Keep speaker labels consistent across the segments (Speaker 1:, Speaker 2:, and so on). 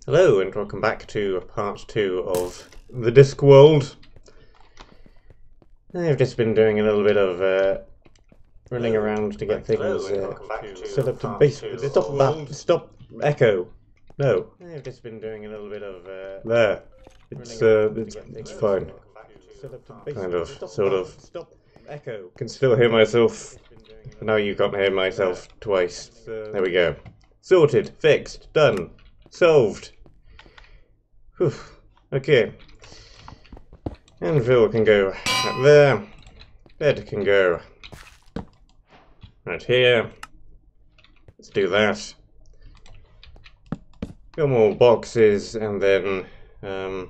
Speaker 1: Hello and welcome back to part 2 of the Discworld. I've just been doing a little bit of running around to get things set up to base. Stop that! Stop echo! No. I've just been doing a little bit of there. It's fine. Kind of, sort of. Stop echo. Can still hear myself. Now you can't hear myself twice. There we go. Sorted, fixed, done, solved. Whew. Okay. Anvil can go right there. Bed can go right here. Let's do that. Got more boxes, and then I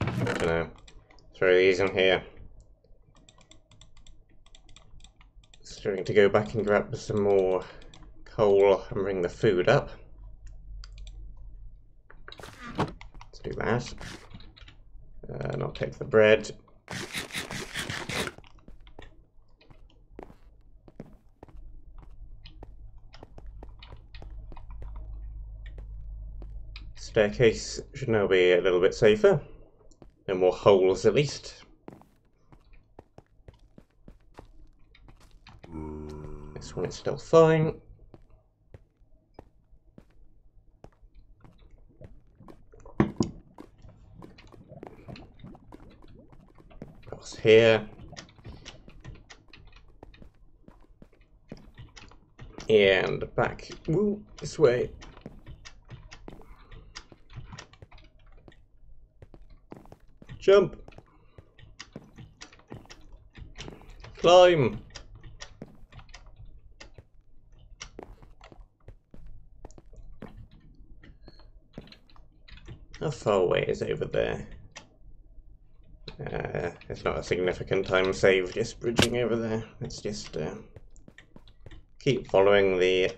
Speaker 1: don't know. Throw these in here. Starting to go back and grab some more coal and bring the food up. Let's do that. And I'll take the bread. Staircase should now be a little bit safer. No more holes at least. This one is still fine. Across here. And back. Woo, this way. Jump. Climb. How far away is over there? It's not a significant time save, just bridging over there. Let's just keep following the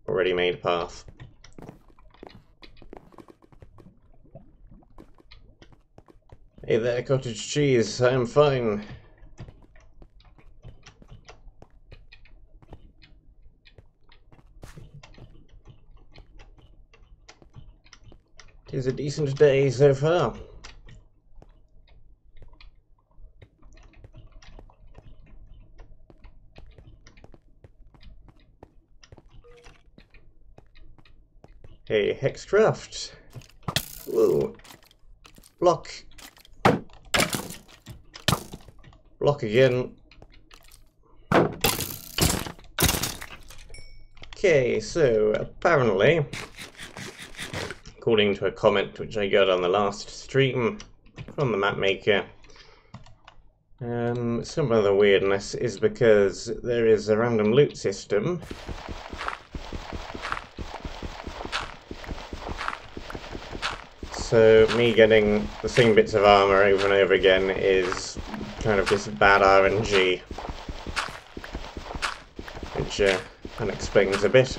Speaker 1: already made path. Hey there, cottage cheese, I'm fine. Tis a decent day so far. Hey, Hexcraft. Whoa. Block. Block again. Okay, so apparently, according to a comment which I got on the last stream from the map maker, some of the weirdness is because there is a random loot system. So me getting the same bits of armor over and over again is kind of just bad RNG, which that explains a bit.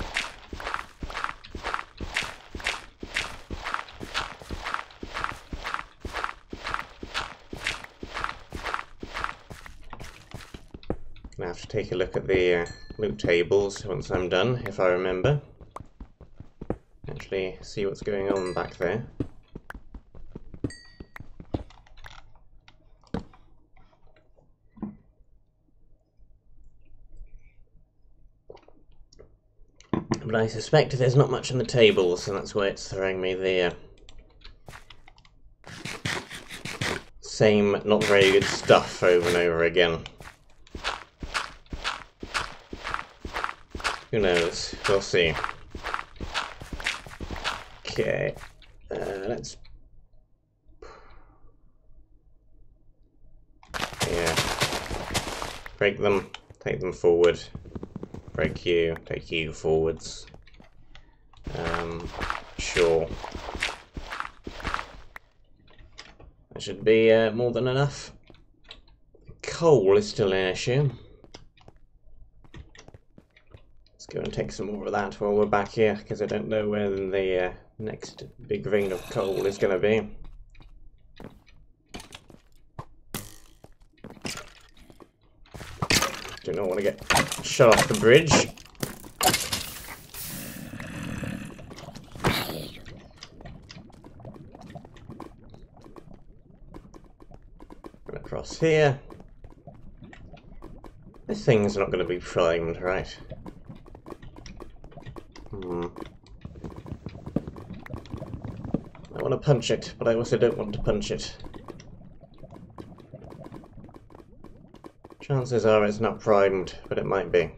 Speaker 1: Gonna have to take a look at the loot tables once I'm done, if I remember. Actually, see what's going on back there. But I suspect there's not much in the tables, and that's why it's throwing me the same not very good stuff over and over again. Who knows? We'll see. Okay, let's... Yeah. Break them, take them forward. Break you, take you forwards. Sure. That should be more than enough. Coal is still an issue. Let's go and take some more of that while we're back here, because I don't know when the next big vein of coal is going to be. Do not want to get shot off the bridge. here. This thing's not going to be primed, right? I want to punch it, but I also don't want to punch it. Chances are it's not primed, but it might be.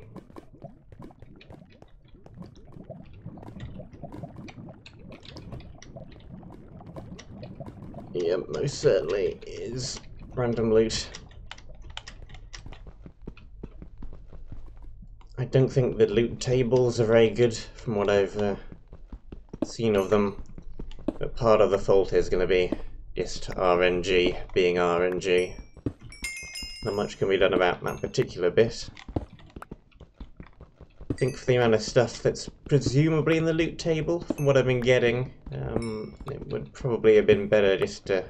Speaker 1: Yep, most certainly is random loot. I don't think the loot tables are very good from what I've seen of them, but part of the fault is going to be just RNG being RNG. Not much can be done about that particular bit. I think for the amount of stuff that's presumably in the loot table, from what I've been getting, it would probably have been better just to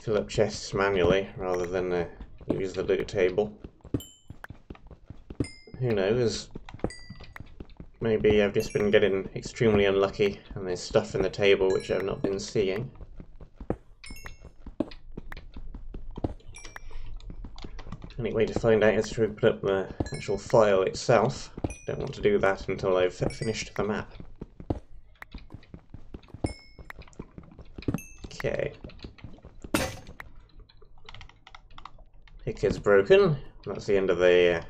Speaker 1: fill up chests manually rather than use the loot table. Who knows? Maybe I've just been getting extremely unlucky and there's stuff in the table which I've not been seeing. Only way to find out is to open up the actual file itself. Don't want to do that until I've finished the map. Okay. Pick is broken. That's the end of the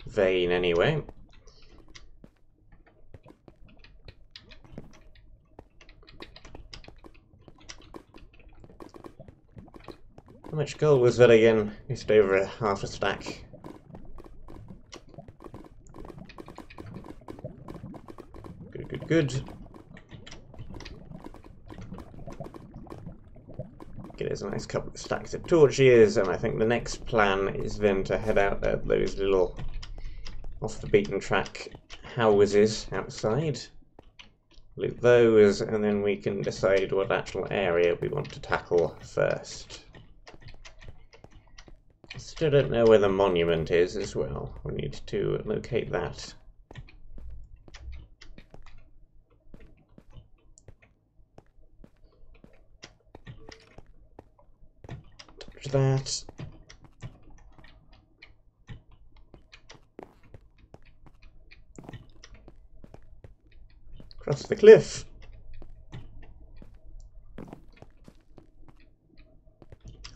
Speaker 1: vein anyway. How much gold was that again? Just over half a stack. Good, good, good. Okay, there's a nice couple of stacks of torches, and I think the next plan is then to head out at those little off the beaten track houses outside. Loot those, and then we can decide what actual area we want to tackle first. Still don't know where the monument is as well. We need to locate that. Touch that. Cross the cliff.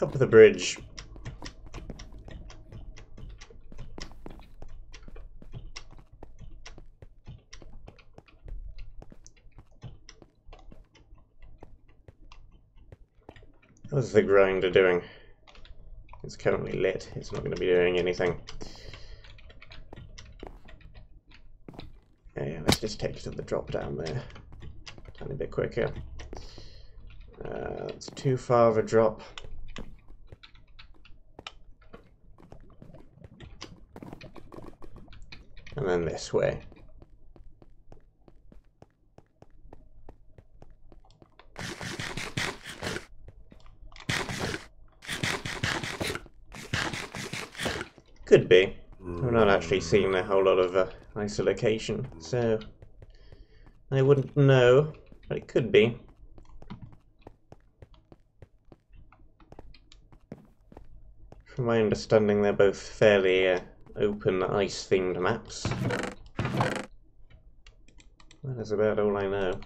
Speaker 1: Up the bridge. What's the grinder doing? It's currently lit. It's not going to be doing anything. Yeah, let's just take it to the drop down there. A tiny bit quicker. It's too far of a drop. And then this way. Could be. I've not actually seen a whole lot of isolocation, so I wouldn't know, but it could be. From my understanding, they're both fairly open ice-themed maps. That is about all I know.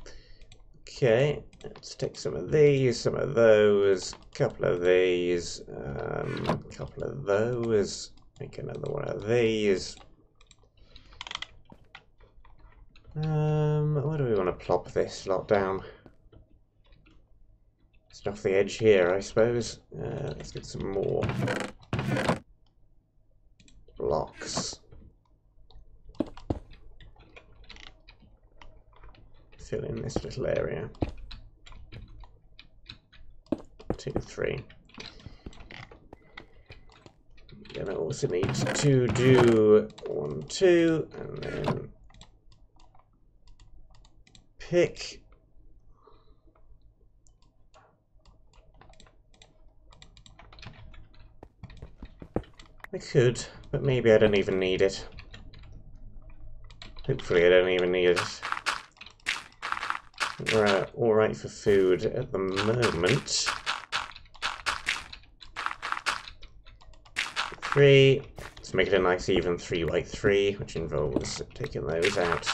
Speaker 1: Okay, let's take some of these, some of those, a couple of these, a couple of those. Make another one of these. Where do we want to plop this lot down? Just off the edge here, I suppose. Let's get some more blocks. Fill in this little area. 2, 3. Then I also need to do 1, 2, and then pick. I could, but maybe I don't even need it. Hopefully I don't even need it. We're alright for food at the moment. 3. Let's make it a nice even 3x3, which involves taking those out.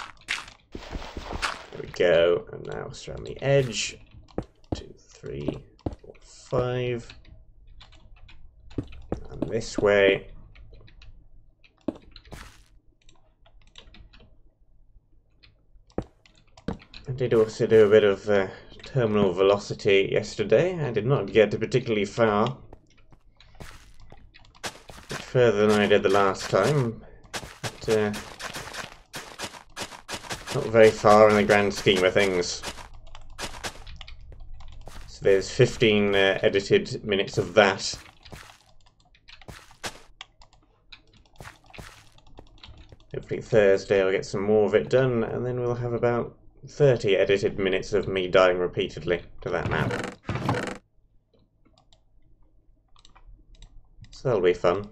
Speaker 1: There we go. And now surround the edge. 2, 3, 4, 5. And this way. I did also do a bit of terminal velocity yesterday. I did not get particularly far. Much further than I did the last time. But, not very far in the grand scheme of things. So there's 15 edited minutes of that. Hopefully Thursday I'll get some more of it done, and then we'll have about 30 edited minutes of me dying repeatedly to that map. So that'll be fun.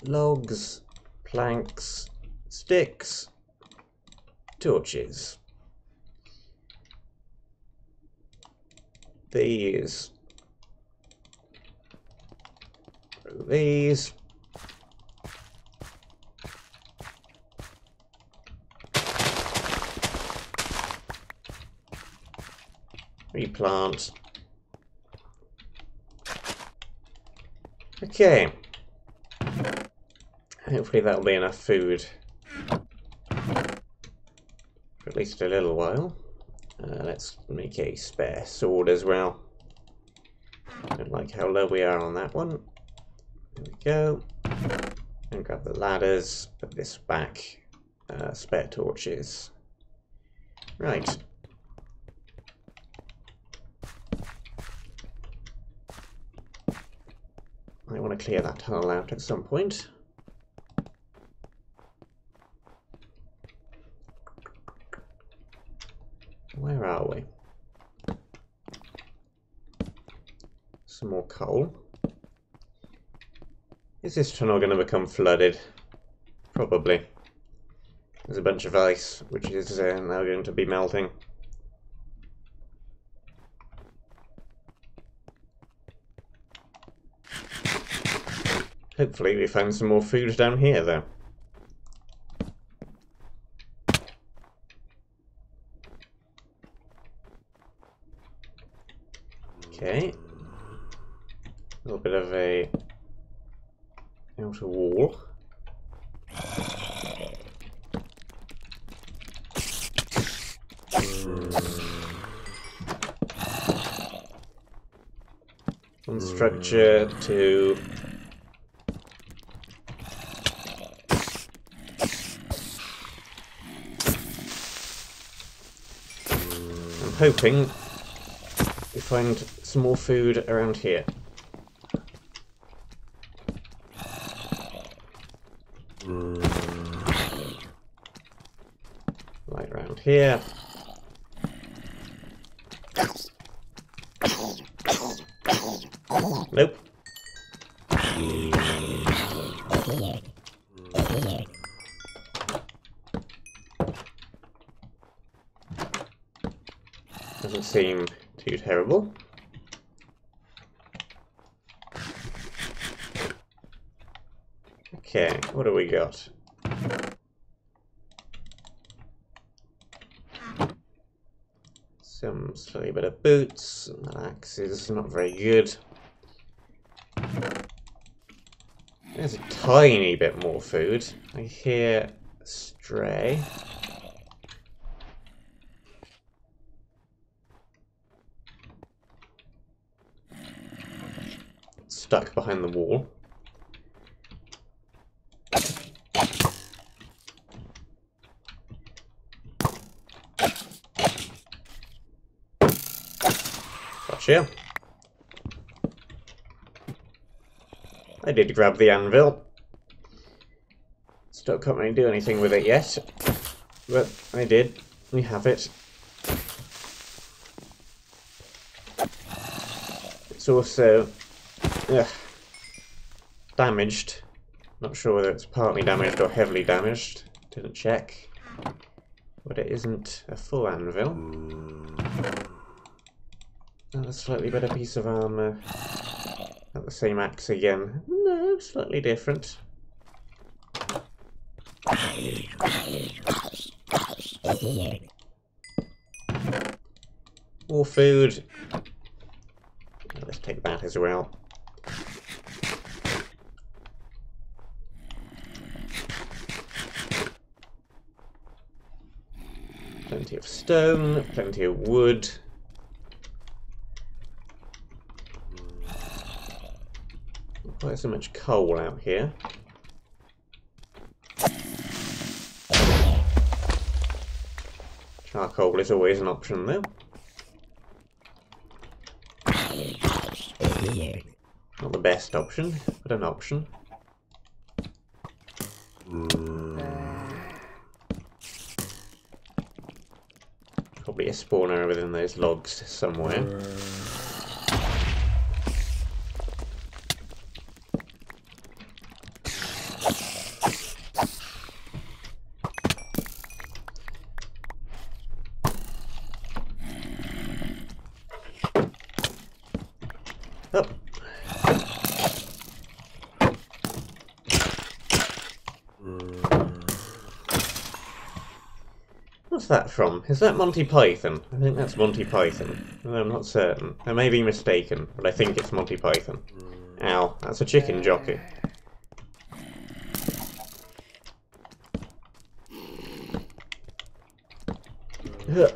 Speaker 1: Logs, planks, sticks, torches. These. These. Replant. Okay. Hopefully that'll be enough food for at least a little while. Let's make a spare sword as well. Don't like how low we are on that one. There we go. And grab the ladders, put this back. Spare torches. Right. I want to clear that tunnel out at some point. Where are we? Some more coal. Is this tunnel going to become flooded? Probably. There's a bunch of ice, which is now going to be melting. Hopefully we find some more food down here, though. Okay. A little bit of a outer wall. One structure to hoping we find some more food around here. Right around here. Nope. Doesn't seem too terrible. Okay, what do we got? Some slightly better boots. That axe is not very good. There's a tiny bit more food. I hear a stray. Stuck behind the wall. Gotcha. I did grab the anvil. Still can't really do anything with it yet, but I did. We have it. It's also damaged. Not sure whether it's partly damaged or heavily damaged. Didn't check. But it isn't a full anvil. Another slightly better piece of armour at the same axe again. No, slightly different. More food. Let's take that as well. Plenty of stone, plenty of wood. Not quite so much coal out here. Charcoal is always an option though. Not the best option, but an option. Probably a spawner within those logs somewhere. Oh. What's that from? Is that Monty Python? I think that's Monty Python. No, I'm not certain. I may be mistaken, but I think it's Monty Python. Ow, that's a chicken jockey. Ugh.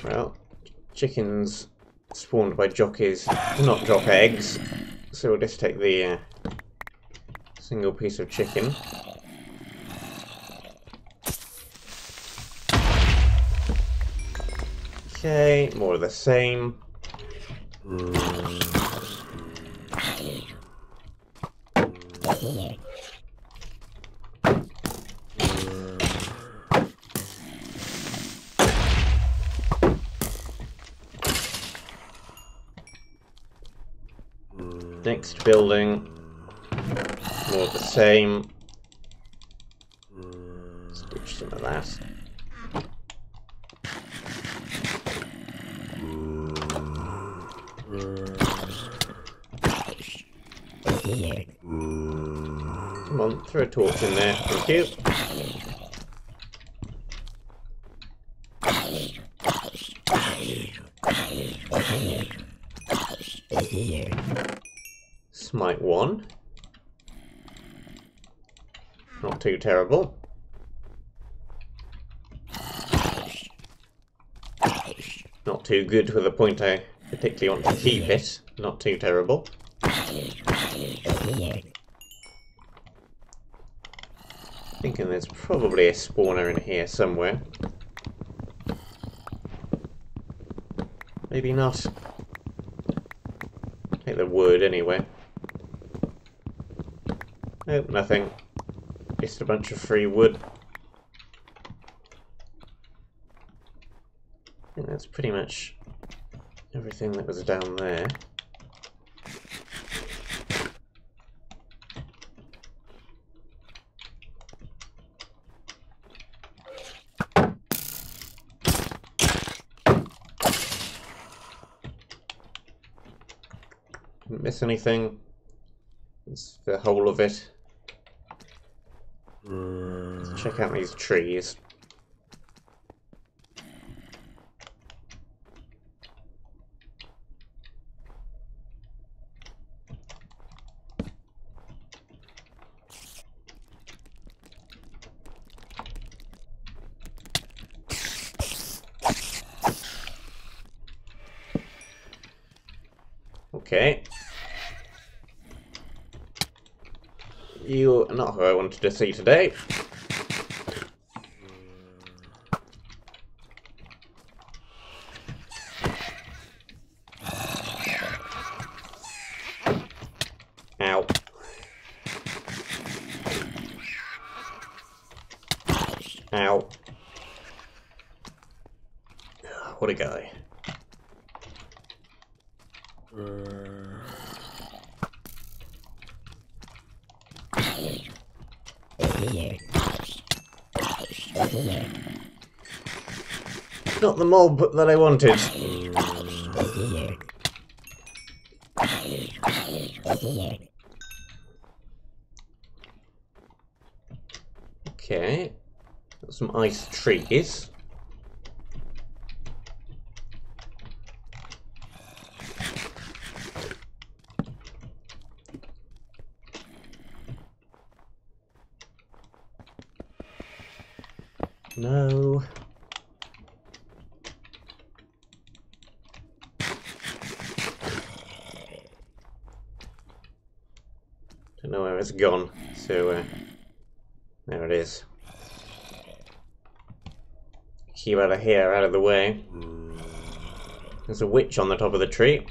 Speaker 1: Well, chickens spawned by jockeys do not drop eggs, so we'll just take the single piece of chicken. Okay, more of the same. Next building, more of the same. Stitch some of that. Come on, throw a torch in there, thank you. Smite one. Not too terrible. Not too good to the point I particularly want to keep it. Not too terrible. Thinking there's probably a spawner in here somewhere. Maybe not. Take the wood anyway. Nope, nothing. Just a bunch of free wood. I think that's pretty much everything that was down there. Didn't miss anything. It's the whole of it. Let's check out these trees. Okay. You're not who I wanted to see today. Ow. Ow. What a guy. Not the mob that I wanted. Okay. Got some ice trees. No. Don't know where it's gone, so there it is. Keep out of here, out of the way. There's a witch on the top of the tree.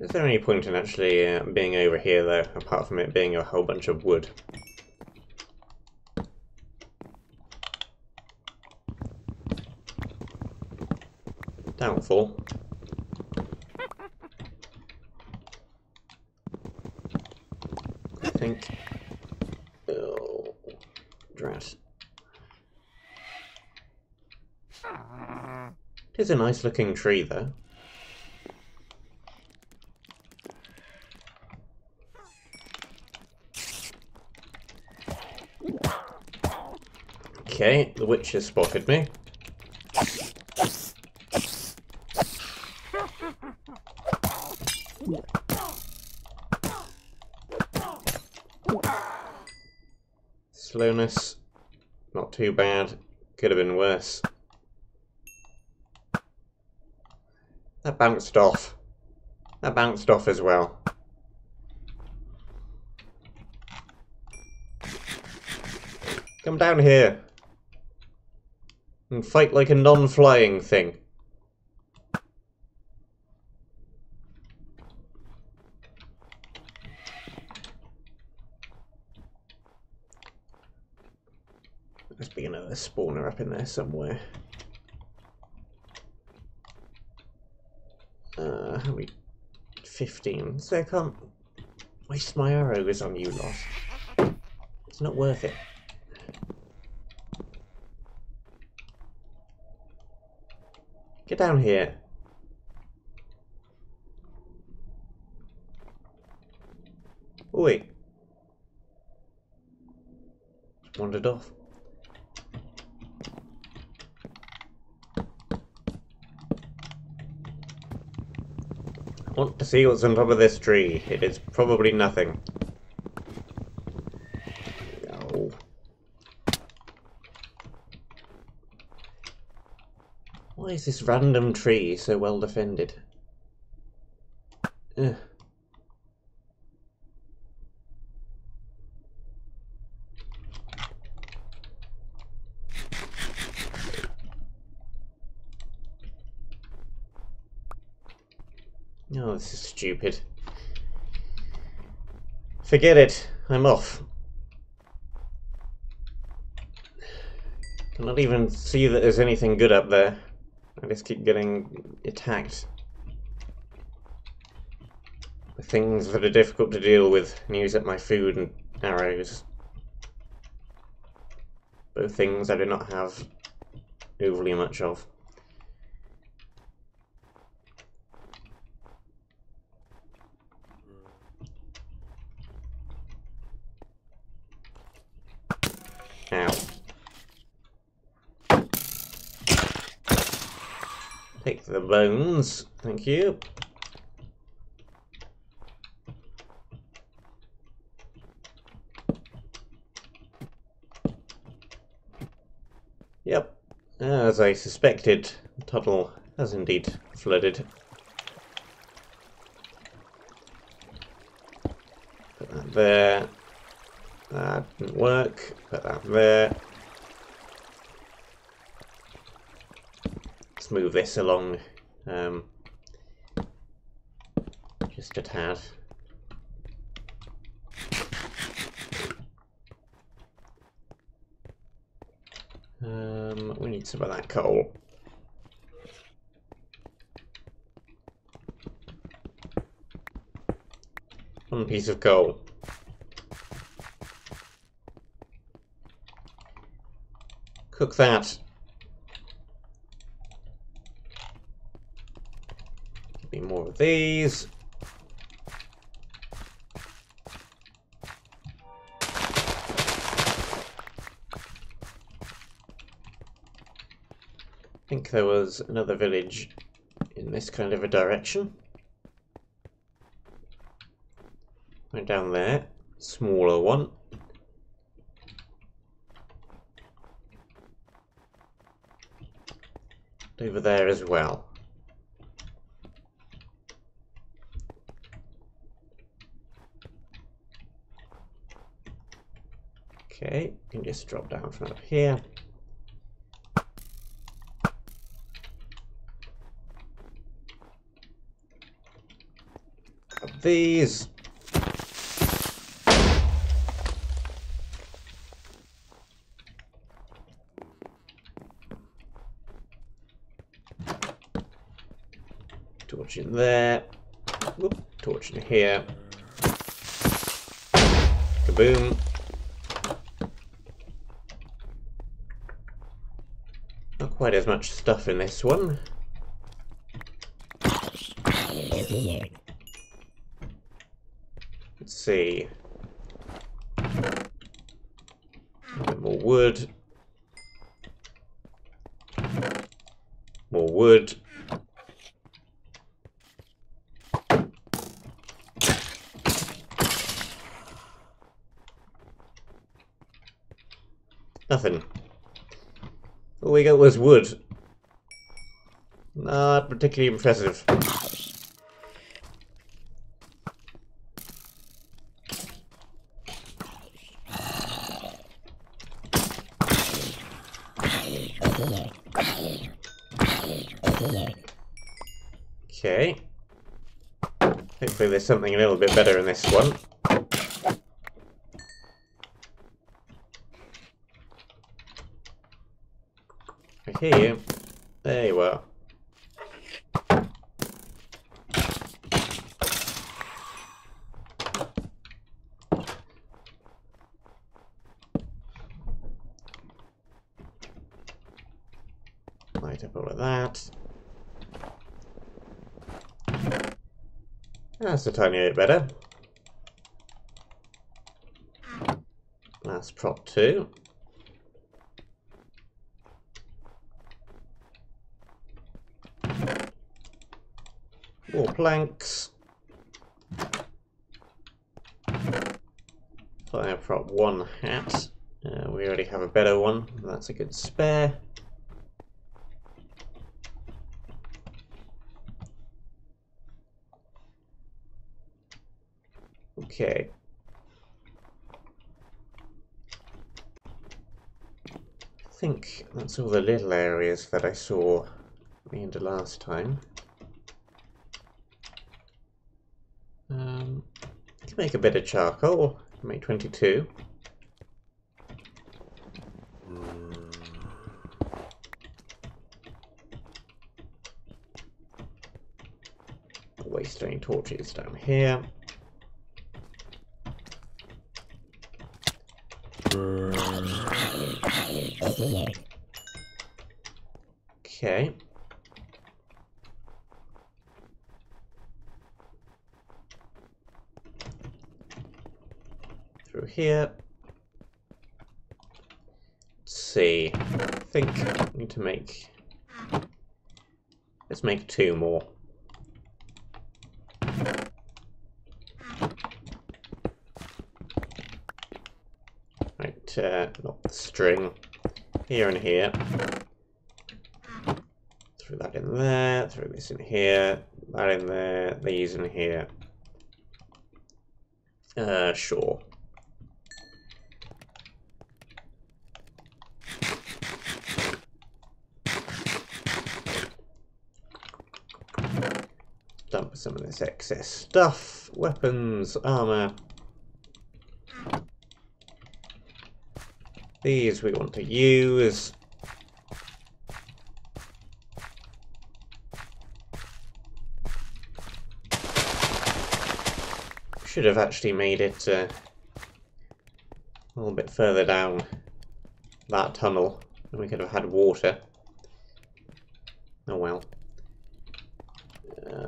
Speaker 1: Is there any point in actually being over here though, apart from it being a whole bunch of wood? Doubtful. I think... Oh... Drat. It is a nice looking tree though. Okay, the witch has spotted me. Slowness, not too bad. Could have been worse. That bounced off. That bounced off as well. Come down here. And fight like a non-flying thing. Must be another spawner up in there somewhere. How many? 15. So I can't waste my arrows on you lot. It's not worth it. Get down here. Oi. Just wandered off. I want to see what's on top of this tree. It is probably nothing. Oh. Why is this random tree so well defended? Ugh. Oh, this is stupid. Forget it. I'm off. Cannot even see that there's anything good up there. I just keep getting attacked. The things that are difficult to deal with and use up my food and arrows. Both things I do not have overly much of. Ow. Take the bones, thank you. Yep, as I suspected, the tunnel has indeed flooded. Put that there. That didn't work. Put that there. Let's move this along just a tad. Need some of that coal. One piece of coal. Cook that. Give me more of these. I think there was another village in this kind of a direction. Right down there, smaller one. Over there as well. Okay, you can just drop down from up here. Grab these. Torch in there. Whoop, torch in here. Kaboom. Not quite as much stuff in this one. Let's see. A bit more wood. More wood. Nothing. All we got was wood. Not particularly impressive. Okay. Hopefully there's something a little bit better in this one. I hear you. There you are. Light up all of that. That's a tiny bit better. Last prop 2. More planks. Fire prop 1 hat. We already have a better one. That's a good spare. Okay. I think that's all the little areas that I saw at the end of last time. Let's make a bit of charcoal. Make 22. Waste any torches down here. Okay. Through here. Let's see. I think I need to make... Let's make 2 more. Right, not the string. Here and here. Throw that in there, throw this in here, that in there, these in here. Sure. Dump some of this excess stuff. Weapons, armor. These we want to use. should have actually made it a little bit further down that tunnel, and we could have had water. Oh well.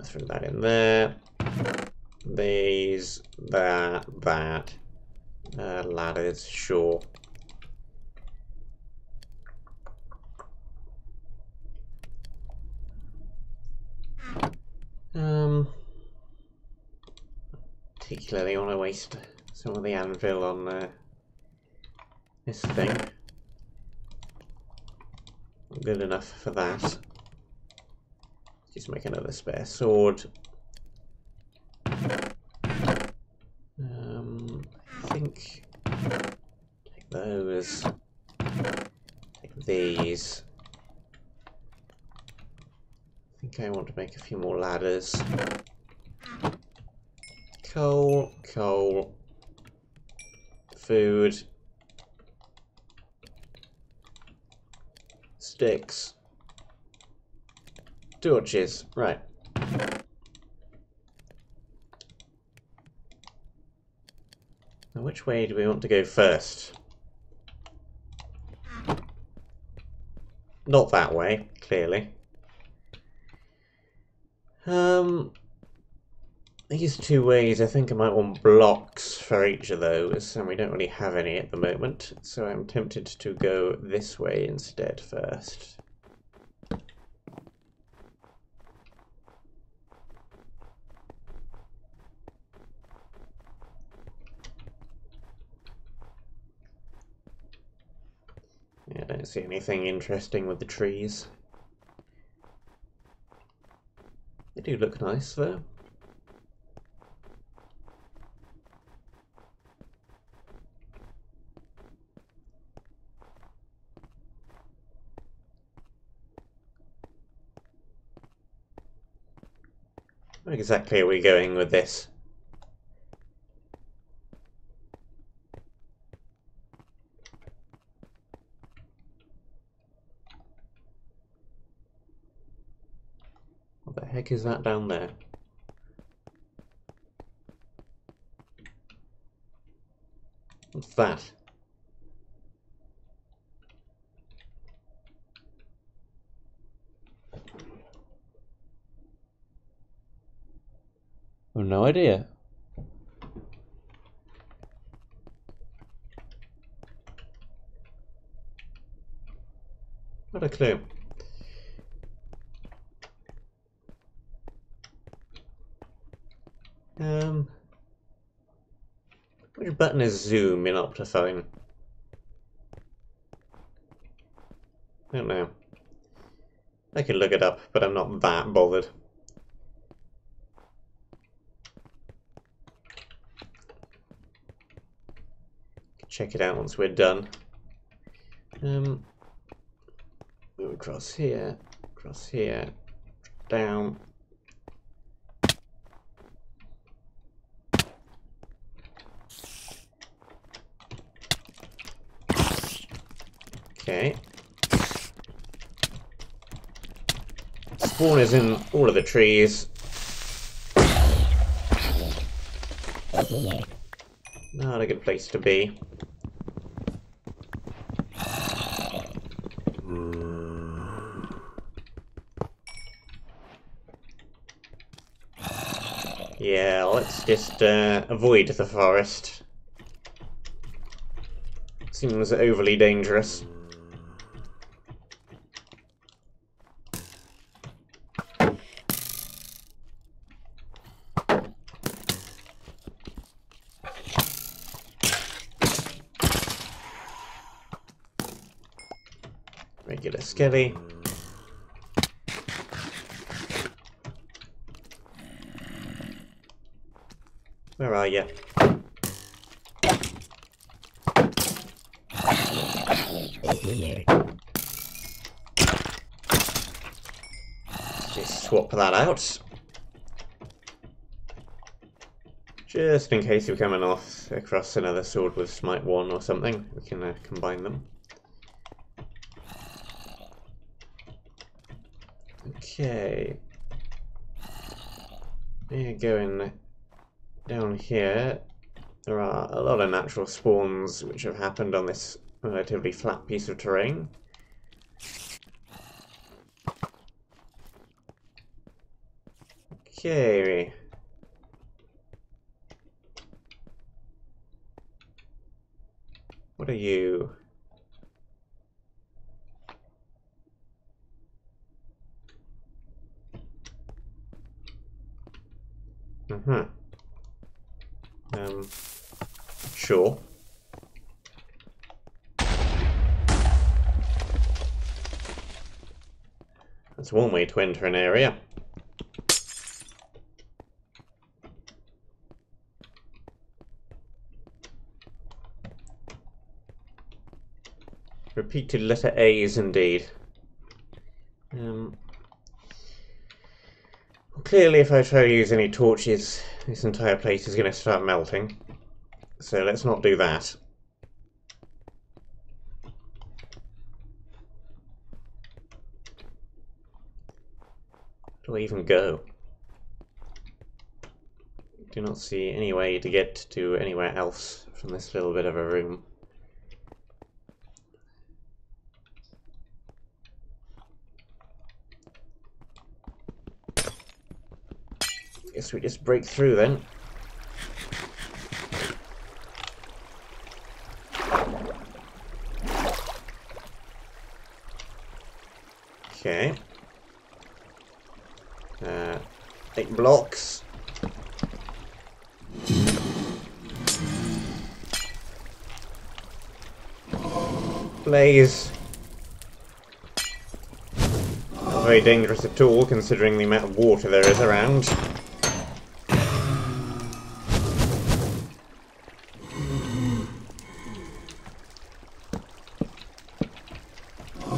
Speaker 1: Throw that in there. These, that. Ladders, sure. Particularly want to waste some of the anvil on this thing. Good enough for that. Just make another spare sword. I think take those. Take these. I think I want to make a few more ladders. Coal, coal, food, sticks, torches, right. Now which way do we want to go first? Not that way, clearly. These two ways, I think I might want blocks for each of those, and we don't really have any at the moment, so I'm tempted to go this way instead first. Yeah, I don't see anything interesting with the trees. They do look nice though. Where exactly are we going with this? What the heck is that down there? What's that? I've no idea. Not a clue. Which button is zoom in Optifine? I don't know. I could look it up, but I'm not that bothered. Check it out once we're done. Move across here, down. Okay. Spawn is in all of the trees. Not a good place to be. Yeah, let's just avoid the forest. Seems overly dangerous. Regular skelly. Where are you? Just swap that out. Just in case you're coming off across another sword with Smite 1 or something, we can combine them. Okay. We're going down here, there are a lot of natural spawns which have happened on this relatively flat piece of terrain. Okay. What are you? Sure. That's one way to enter an area. Repeated letter A's indeed. Clearly, if I try to use any torches, this entire place is going to start melting. So let's not do that. Where do I even go? Do not see any way to get to anywhere else from this little bit of a room. Guess we just break through then. Okay. 8 blocks. Blaze. Not very dangerous at all, considering the amount of water there is around.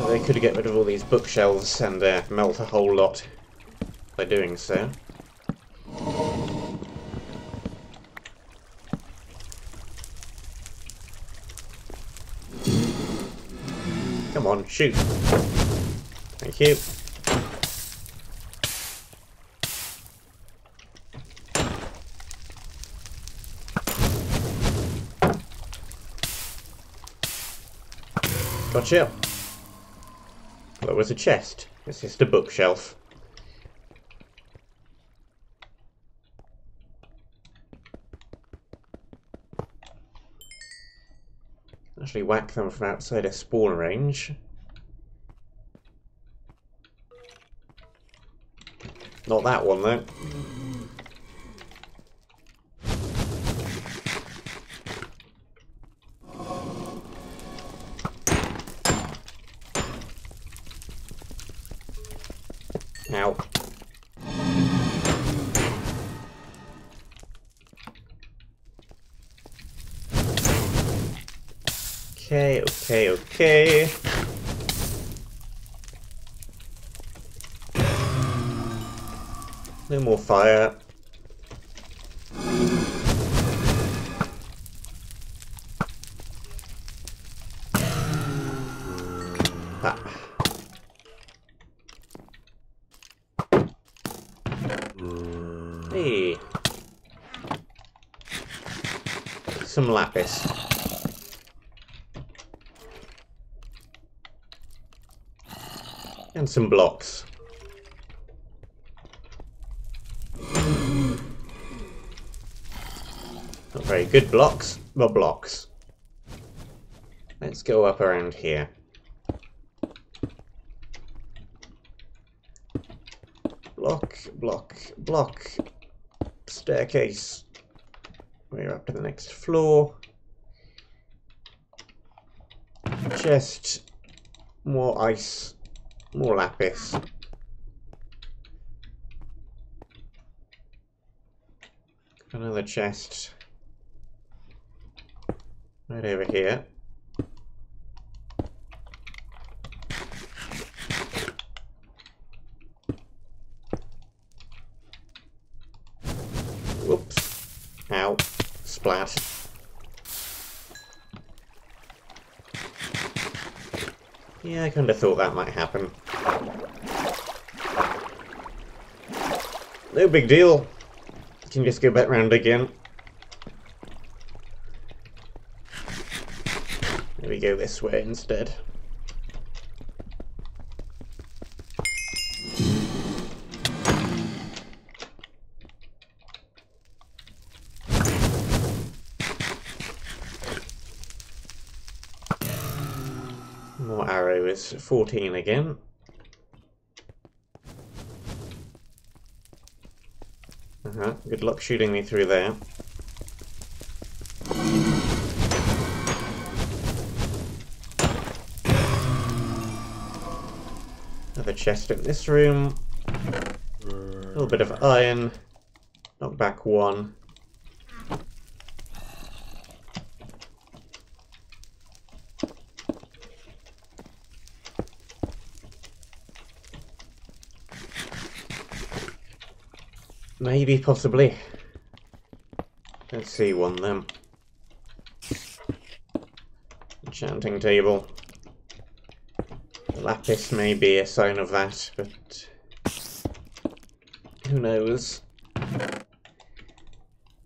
Speaker 1: They could get rid of all these bookshelves and melt a whole lot by doing so. Come on, shoot. Thank you. Gotcha. There was a chest. It's just a bookshelf. Actually whack them from outside a spawn range. Not that one though. Ow. Okay. No more fire. Ah. Hey. Some lapis. And some blocks. Not very good blocks, but blocks. Let's go up around here. Block. Staircase. We're up to the next floor. Chest. More ice. More lapis. Another chest. Right over here. Whoops. Ow. Splat. Yeah, I kind of thought that might happen. No big deal. You can just go back round again. Maybe go this way instead. More arrow is 14 again. Good luck shooting me through there. Another chest in this room. A little bit of iron. Knock back 1. Maybe, possibly. Let's see one then. Enchanting table. The lapis may be a sign of that, but who knows?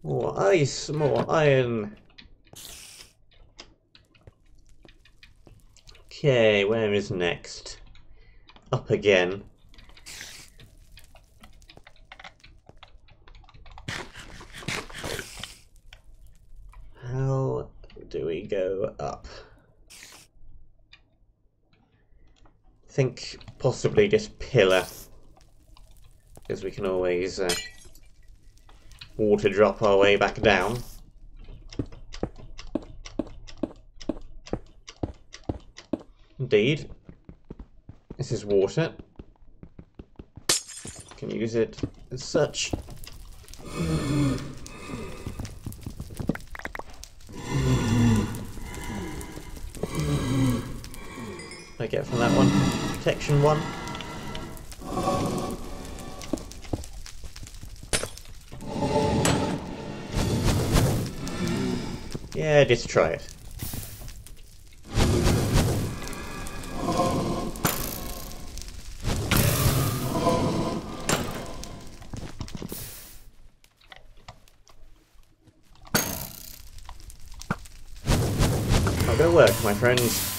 Speaker 1: More ice, more iron. Okay, where is next? Up again. How do we go up? I think possibly just pillar, because we can always water drop our way back down. Indeed, this is water. Can use it as such. I get from that one. Protection 1. Yeah, just try it. Not gonna work, my friends.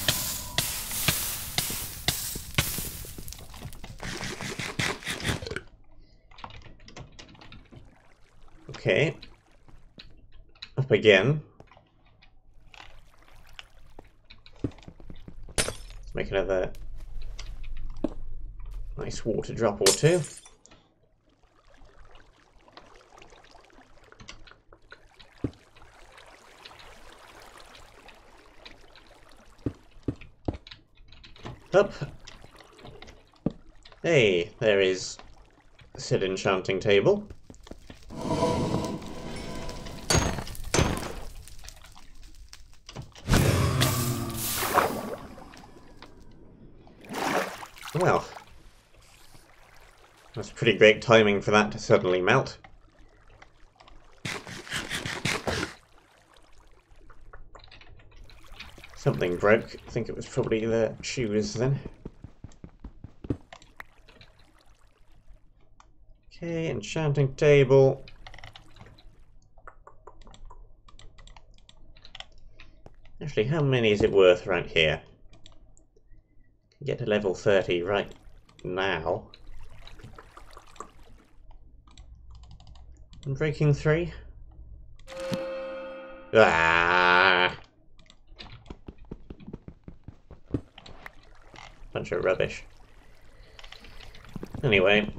Speaker 1: Okay. Up again. Let's make another nice water drop or 2. Up. Hey, there is said enchanting table. Well, that's pretty great timing for that to suddenly melt. Something broke. I think it was probably the shoes then. Okay, enchanting table. Actually, how many is it worth right here? Get to level 30 right now. I'm breaking 3. Ah! Bunch of rubbish. Anyway,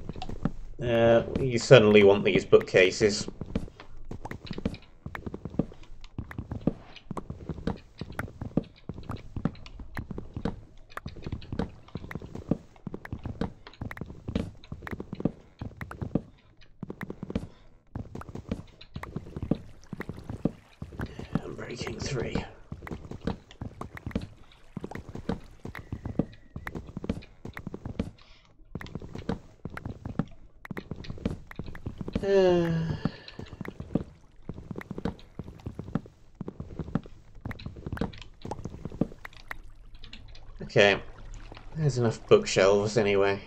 Speaker 1: you suddenly want these bookcases. Breaking 3. Okay, there's enough bookshelves anyway.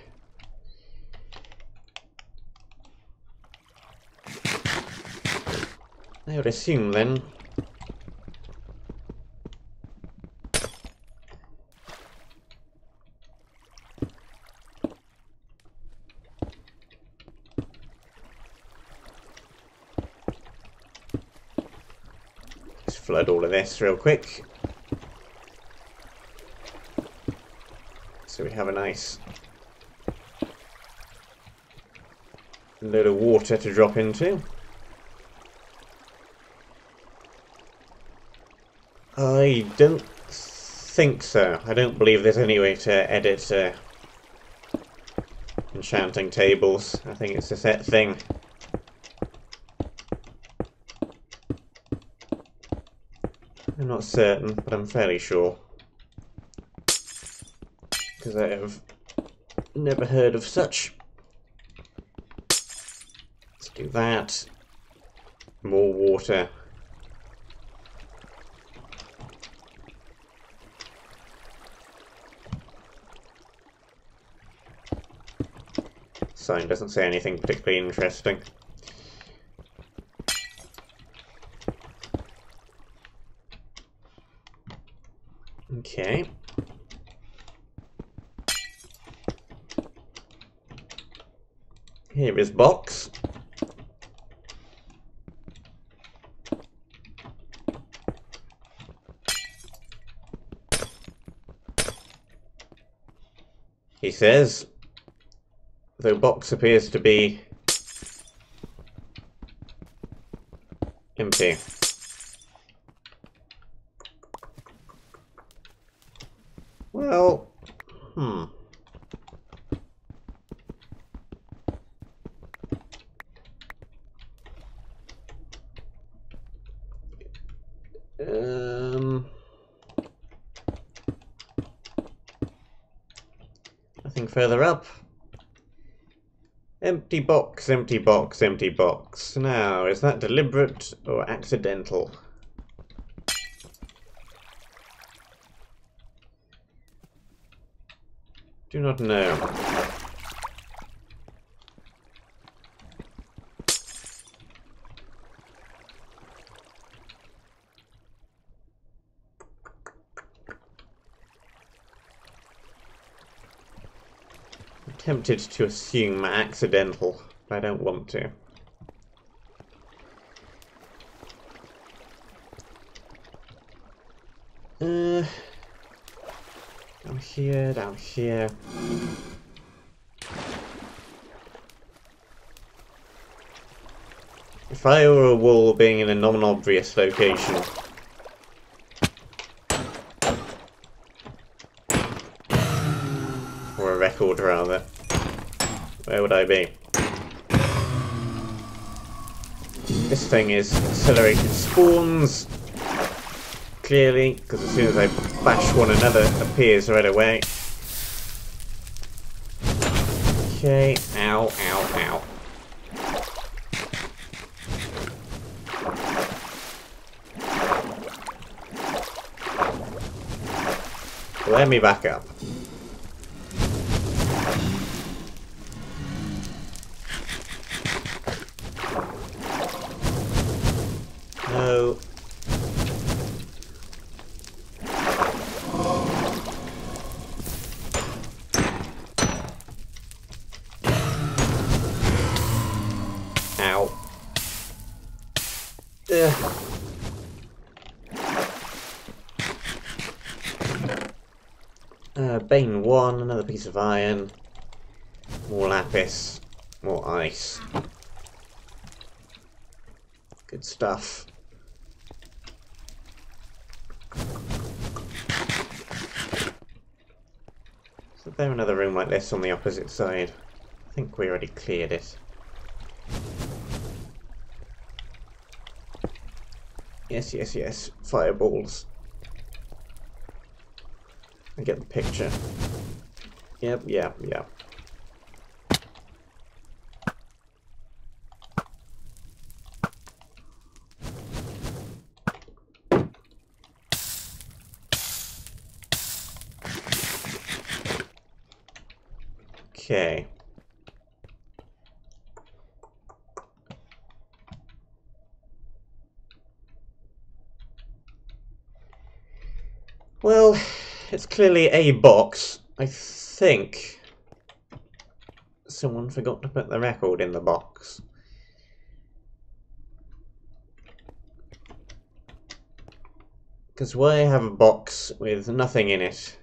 Speaker 1: I would assume then flood all of this real quick. So we have a nice load of water to drop into. I don't think so. I don't believe there's any way to edit enchanting tables. I think it's a set thing. I'm not certain, but I'm fairly sure. Because I have never heard of such. Let's do that. More water. Sign doesn't say anything particularly interesting. Okay. Here is box. He says, though box appears to be empty. Well, nothing further up. Empty box, empty box, empty box. Now, is that deliberate or accidental? Do not know. I'm tempted to assume accidental, but I don't want to. Down here, down here. If I were a wall being in a non-obvious location, or a record rather, where would I be? This thing is accelerated spawns, clearly, because as soon as I bash one another, it appears right away. Okay, ow, ow, ow. Let me back up. No. Ow. Bane 1, another piece of iron, more lapis, more ice. Good stuff. Is there another room like this on the opposite side? I think we already cleared it. Yes, yes, yes. Fireballs. I get the picture. Yep, yep, yep. Okay. Well, it's clearly a box. I think someone forgot to put the record in the box. Because why have a box with nothing in it?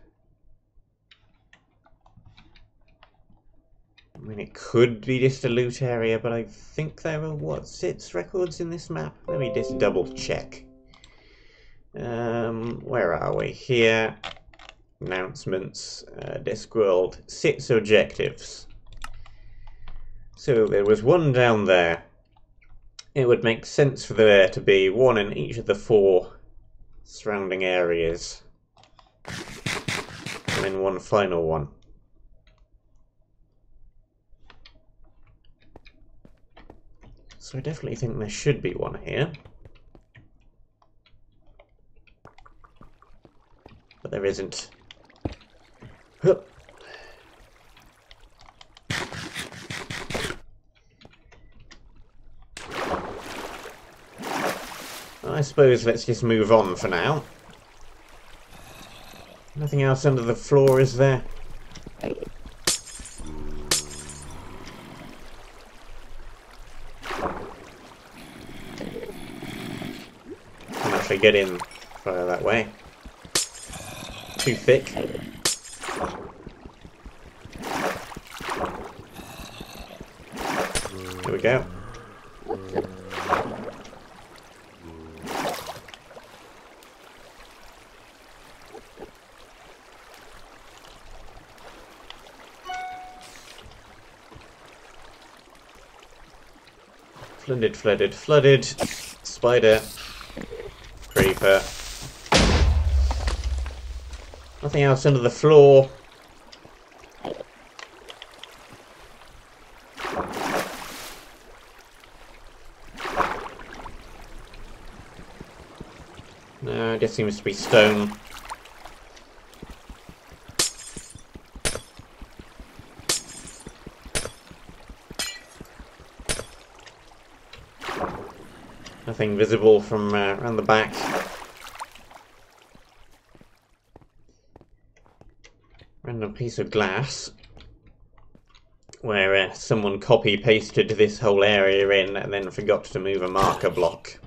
Speaker 1: I mean, it could be just a loot area, but I think there are, what, 6 records in this map? Let me just double check. Where are we? Here. Announcements. Discworld. 6 objectives. So there was 1 down there. It would make sense for there to be 1 in each of the 4 surrounding areas. And then 1 final one. So I definitely think there should be 1 here. But there isn't. Hup. I suppose let's just move on for now. Nothing else under the floor, is there? Can't actually get in that way. Too thick. Here we go. Flooded. Spider. Creeper. Nothing else under the floor. No, it just seems to be stone. Nothing visible from around the back. Random piece of glass where someone copy-pasted this whole area in and then forgot to move a marker block,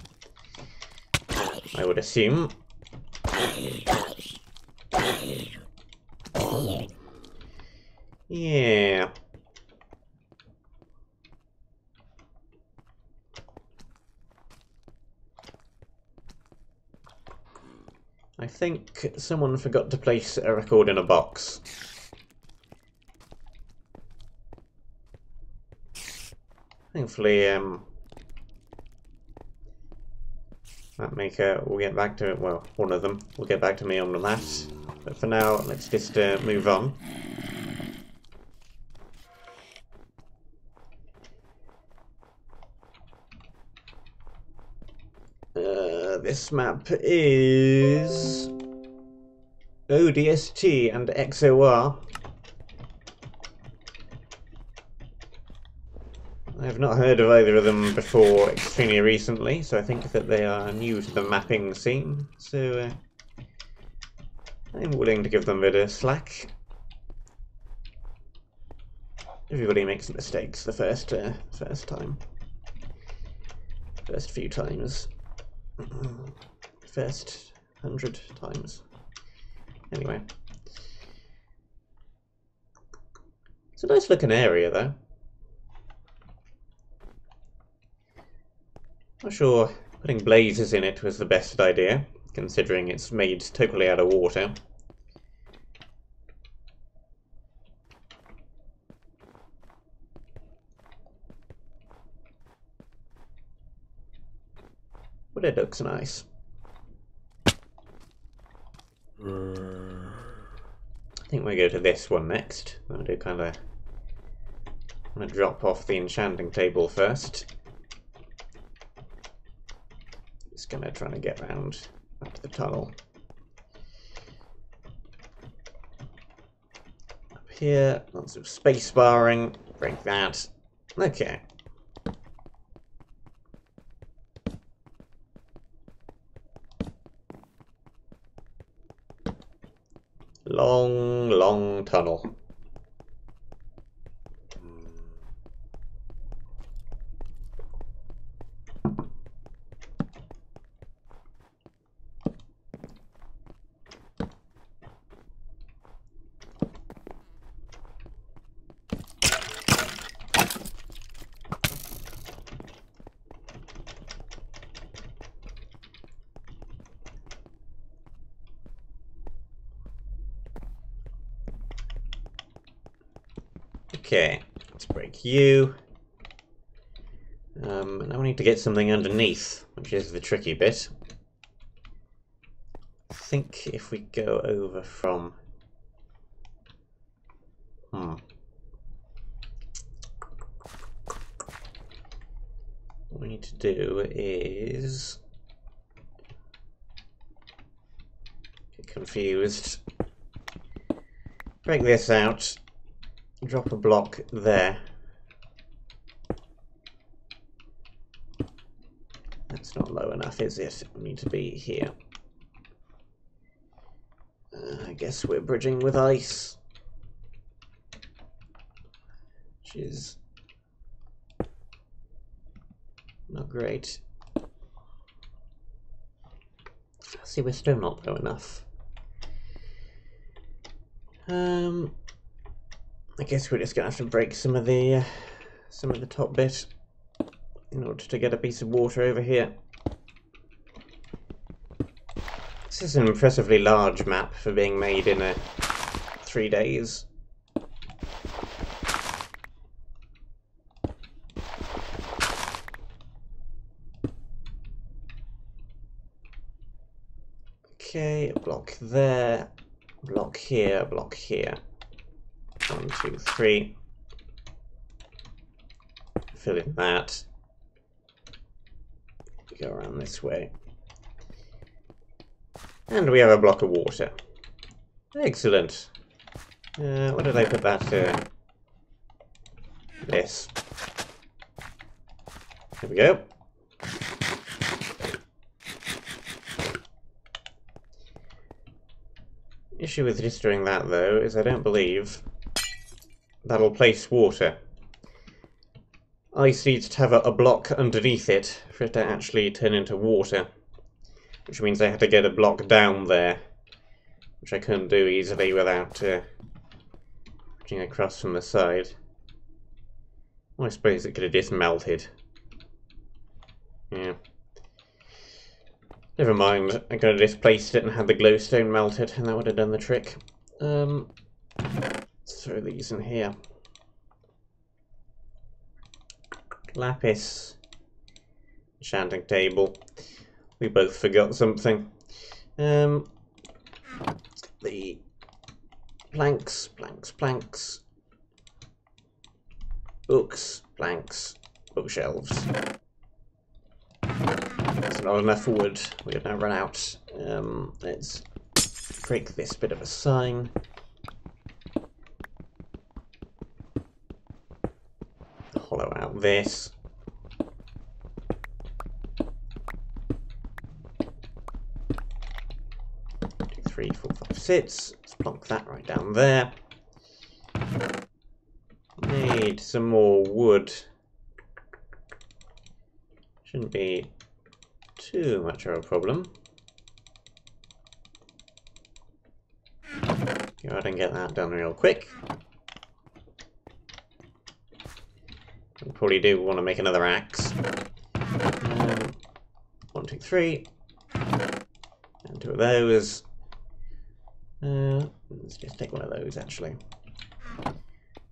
Speaker 1: I would assume. Yeah. I think someone forgot to place a record in a box. Hopefully, that maker will get back to it. Well, one of them will get back to me on that. But for now, let's just move on. This map is ODST and XOR. I have not heard of either of them before extremely recently, so I think that they are new to the mapping scene. So I'm willing to give them a bit of slack. Everybody makes mistakes the first time. First few times. First 100 times. Anyway. It's a nice looking area though. Not sure putting blazes in it was the best idea, considering it's made totally out of water. But it looks nice. I think we'll go to this one next. I'm going to drop off the enchanting table first. Just going to try to get round up to the tunnel. Up here, lots of space barring. Break that. Okay. Long tunnel. Okay, let's break you. Now we need to get something underneath, which is the tricky bit. I think if we go over from... What we need to do is... Get confused. Break this out. Drop a block there. That's not low enough, is it? We need to be here. I guess we're bridging with ice. Which is not great. See, we're still not low enough. I guess we're just gonna have to break some of the top bit in order to get a piece of water over here. This is an impressively large map for being made in 3 days. Okay, a block there, block here, block here. 1, 2, 3. Fill in that. Go around this way. And we have a block of water. Excellent. Where did I put that? This. There we go. Issue with just doing that, though, is I don't believe that'll place water. Ice needs to have a block underneath it for it to actually turn into water. Which means I had to get a block down there, which I couldn't do easily without bridging across from the side. Well, I suppose it could have just melted. Yeah. Never mind, I could have displaced it and had the glowstone melted, and that would have done the trick. Let's throw these in here. Lapis. Enchanting table. We both forgot something. The planks, books, planks, bookshelves. That's not enough wood. We're gonna run out. Let's break this bit of a sign. Hollow out this. 3, 4, 5, 6. Let's plonk that right down there. Need some more wood. Shouldn't be too much of a problem. Go ahead and get that done real quick. We probably do want to make another axe. 1, 2, 3. And 2 of those. Let's just take one of those, actually.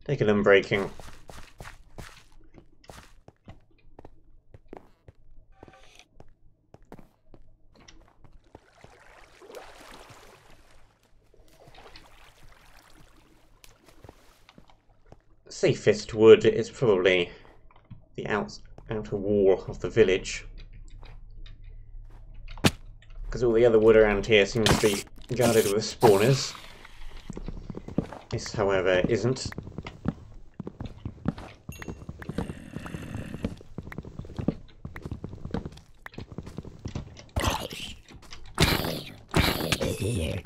Speaker 1: Take an unbreaking. Safest wood is probably the outer wall of the village, because all the other wood around here seems to be guarded with spawners. This, however, isn't.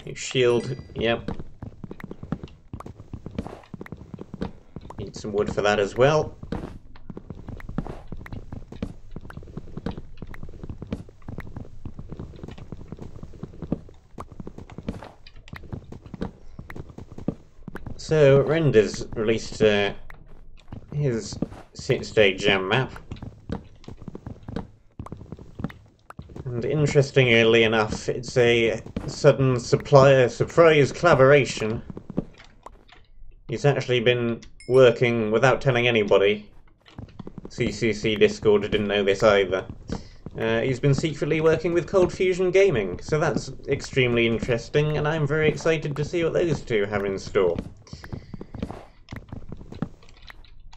Speaker 1: New shield, yep. Need some wood for that as well. So, Render's released his 6-day jam map. And interestingly enough, it's a sudden supplier surprise collaboration. He's actually been working without telling anybody. CCC Discord didn't know this either. He's been secretly working with Cold Fusion Gaming, so that's extremely interesting, and I'm very excited to see what those two have in store.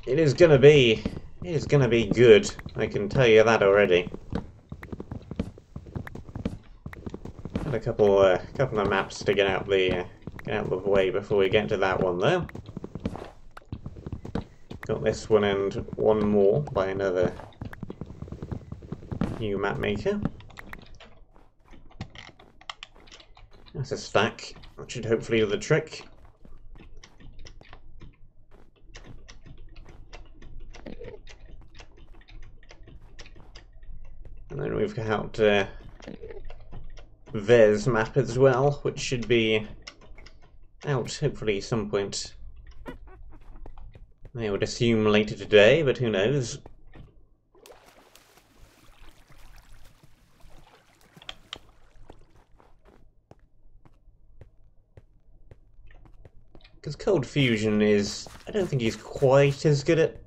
Speaker 1: It is gonna be good, I can tell you that already. Got a couple of maps to get out the way before we get to that one though. Got this one and one more by another new map maker. That's a stack. That should hopefully do the trick. And then we've got Vez map as well, which should be out hopefully some point. I would assume later today, but who knows. Because Cold Fusion is... I don't think he's quite as good at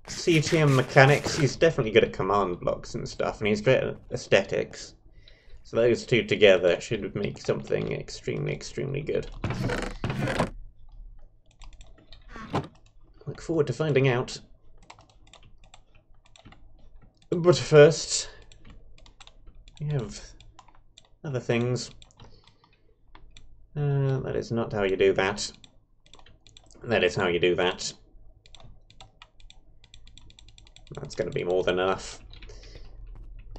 Speaker 1: CTM mechanics. He's definitely good at command blocks and stuff, and he's great at aesthetics. So those two together should make something extremely, extremely good. Look forward to finding out. But first, we have other things. That is not how you do that. That is how you do that. That's going to be more than enough.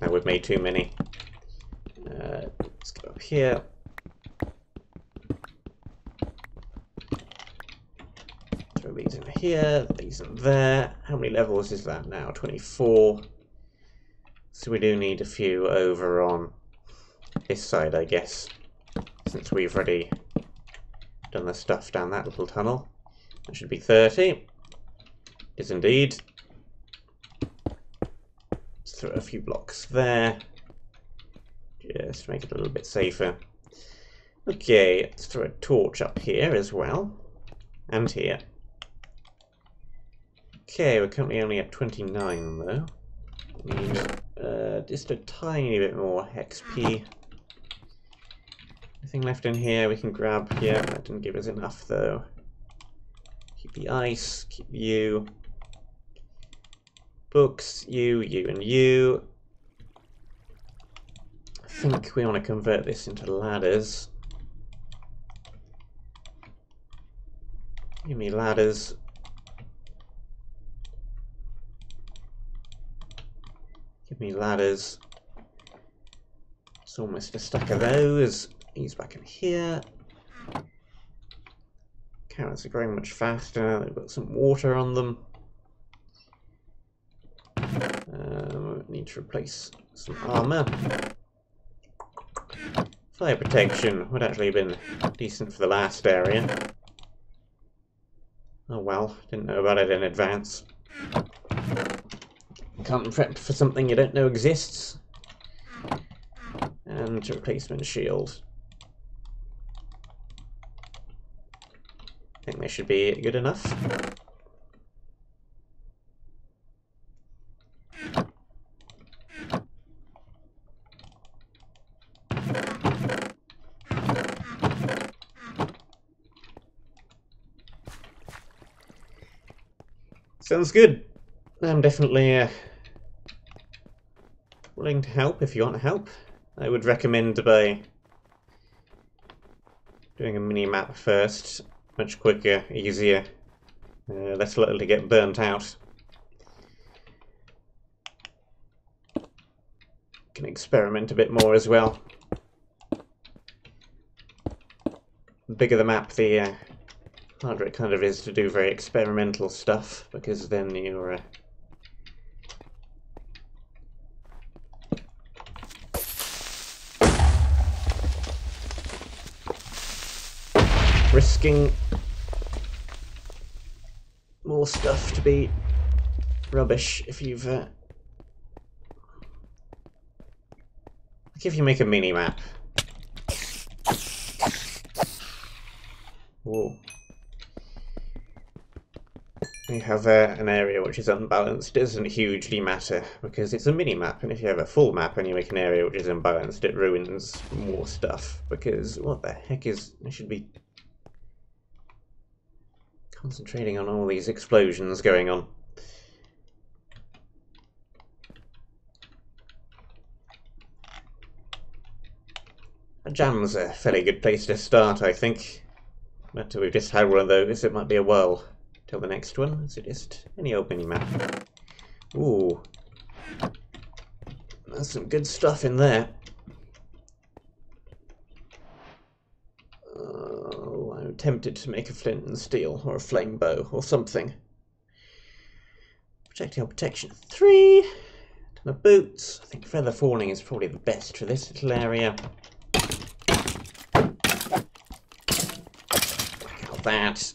Speaker 1: Now we've made too many. Let's go up here. Throw these in here, these in there. How many levels is that now? 24. So we do need a few over on this side, I guess, since we've already done the stuff down that little tunnel. That should be 30. It is indeed. Let's throw a few blocks there. Just to make it a little bit safer. Okay, let's throw a torch up here as well. And here. Okay, we're currently only at 29 though. We need just a tiny bit more XP. Anything left in here we can grab? Yeah, that didn't give us enough though. Keep the ice, keep you. Books, you, and you. I think we want to convert this into ladders. Give me ladders. Give me ladders. It's almost a stack of those. These back in here. Carrots are growing much faster. They've got some water on them. Need to replace some armor. Fire protection would actually have been decent for the last area. Oh well, didn't know about it in advance. Can't prep for something you don't know exists. And replacement shield. I think they should be good enough. Sounds good. I'm definitely willing to help if you want to help. I would recommend by doing a mini-map first. Much quicker, easier, less likely to get burnt out. Can experiment a bit more as well. The bigger the map, the harder it kind of is to do very experimental stuff, because then you're risking more stuff to be rubbish if you've like if you make a mini map. Whoa. you have an area which is unbalanced, it doesn't hugely matter, because it's a mini-map, and if you have a full map and you make an area which is unbalanced, it ruins more stuff, because what the heck is... I should be concentrating on all these explosions going on. A jam's a fairly good place to start, I think. But we've just had one of those, it might be a while till the next one. So just any old mini-map. Ooh. There's some good stuff in there. Oh, I'm tempted to make a flint and steel, or a flame bow, or something. Projectile protection 3. Ton of boots. I think feather falling is probably the best for this little area. That.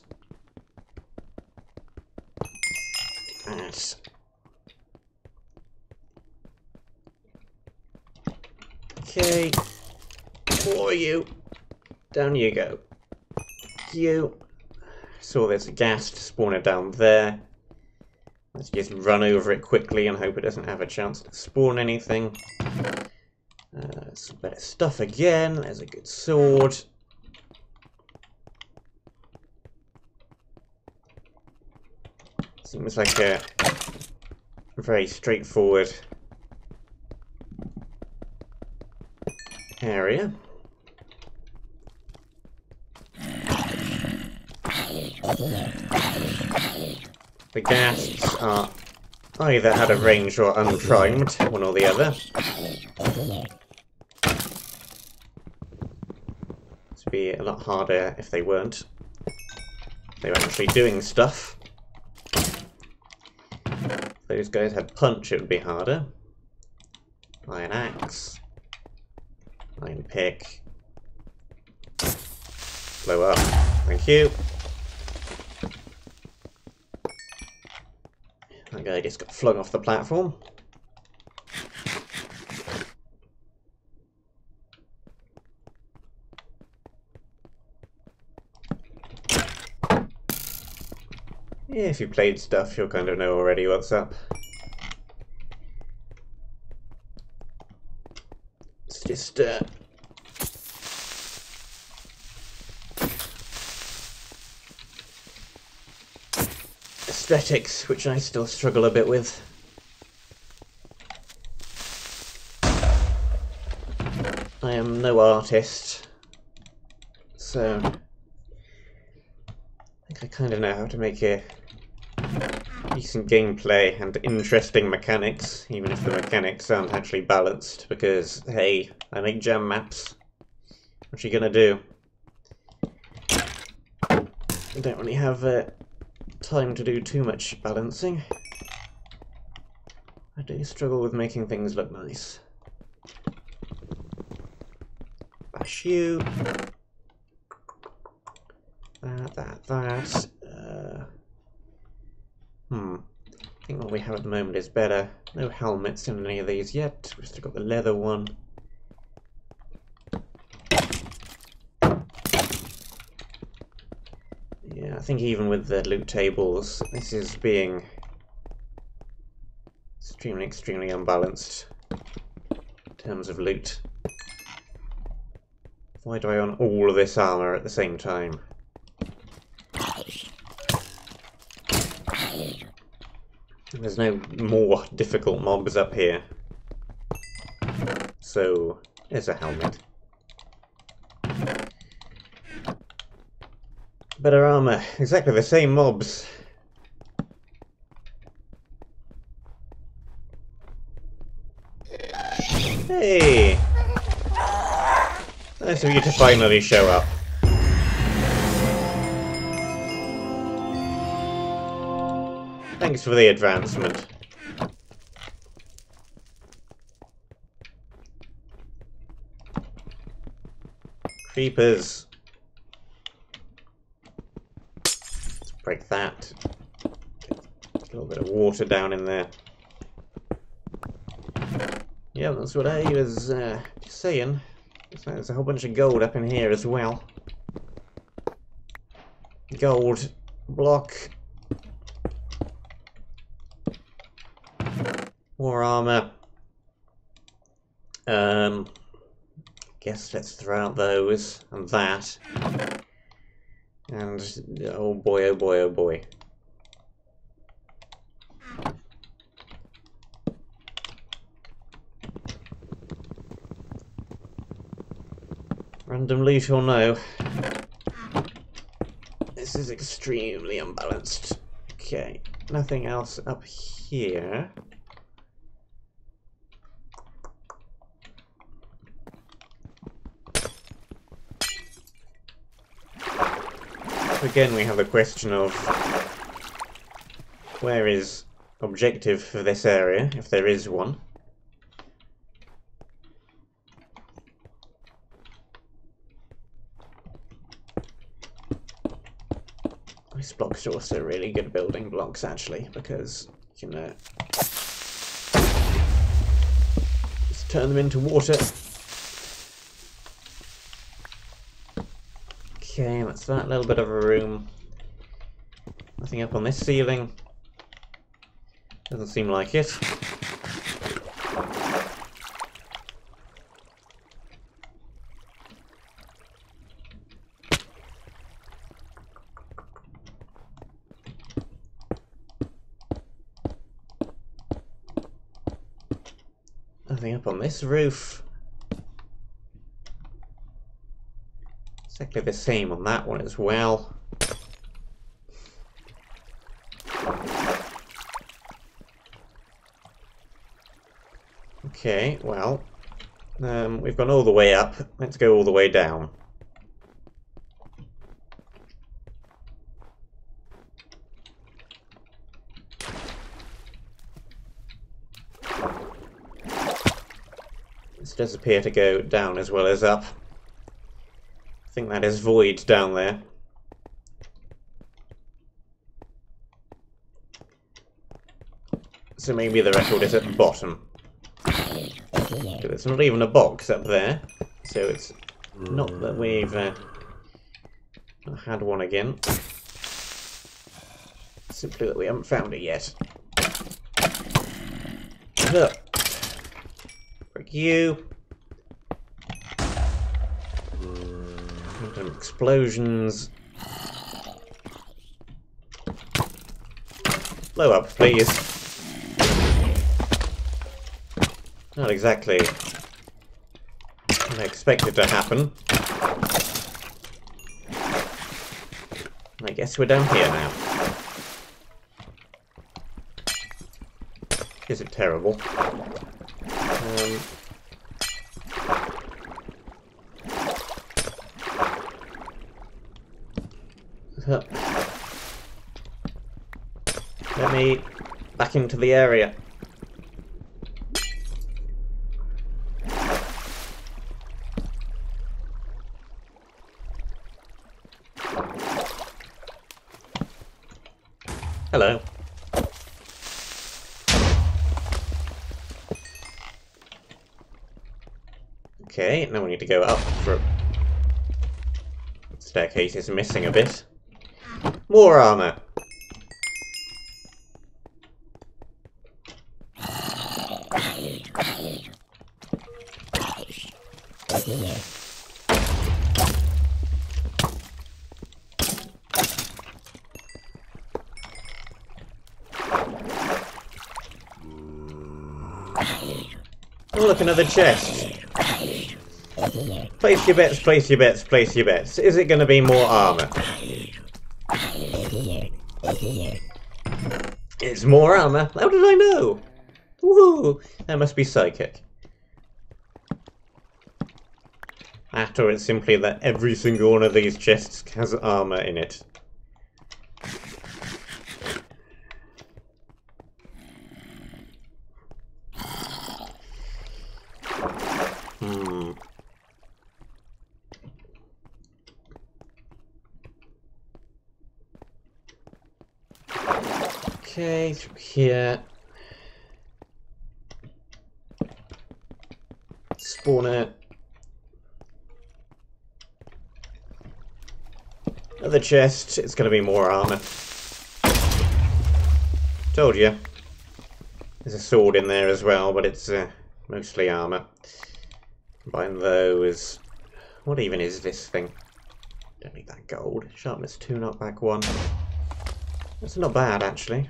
Speaker 1: Okay. For you. Down you go. You. Saw there's a ghast spawner down there. Let's just run over it quickly and hope it doesn't have a chance to spawn anything. Some better stuff again. There's a good sword. Seems like a very straightforward area. The ghasts are either out of range or unprimed, one or the other. This would be a lot harder if they weren't. They were actually doing stuff. If those guys had punch, it would be harder. Iron axe. Iron pick. Blow up. Thank you. That guy just got flung off the platform. Yeah, if you played stuff, you'll kind of know already what's up. It's just aesthetics, which I still struggle a bit with. I am no artist, so I think I kind of know how to make a decent gameplay and interesting mechanics, even if the mechanics aren't actually balanced, because, hey, I make jam maps. What are you gonna do? I don't really have time to do too much balancing. I do struggle with making things look nice. Bash you. That. I think what we have at the moment is better. No helmets in any of these yet. We've still got the leather one. Yeah, I think even with the loot tables, this is being extremely unbalanced in terms of loot. Why do I own all of this armor at the same time? There's no more difficult mobs up here. So, there's a helmet. Better armor. Exactly the same mobs. Hey! Nice of you to finally show up. Thanks for the advancement. Creepers. Let's break that. Get a little bit of water down in there. Yeah, that's what I was just saying. There's a whole bunch of gold up in here as well. Gold block. More armor. Guess let's throw out those and that. And oh boy, oh boy, oh boy. Random loot or no? This is extremely unbalanced. Okay, nothing else up here. Again, we have the question of where is objective for this area, if there is one. These blocks are also really good building blocks, actually, because you can just turn them into water. Okay, that's that little bit of a room. Nothing up on this ceiling. Doesn't seem like it. Nothing up on this roof. Exactly the same on that one as well. Okay, well, we've gone all the way up. Let's go all the way down. This does appear to go down as well as up. I think that is void down there. So maybe the record is at the bottom. There's not even a box up there, so it's not that we've had one again. Simply that we haven't found it yet. Break you. Random explosions. Blow up, please. Not exactly what I expected to happen. I guess we're down here now. Is it terrible? Let me back into the area. Hello. Okay, now we need to go up for... The staircase is missing a bit. More armor. Oh, look, another chest. Place your bets, place your bets, place your bets. Is it going to be more armor? It's more armor. How did I know? Woo! That must be psychic. That, or it's simply that every single one of these chests has armor in it. Okay, through here. Spawner. Another chest. It's going to be more armor. Told you. There's a sword in there as well, but it's mostly armour. Combine those. What even is this thing? Don't need that gold. Sharpness 2, knockback 1. That's not bad, actually.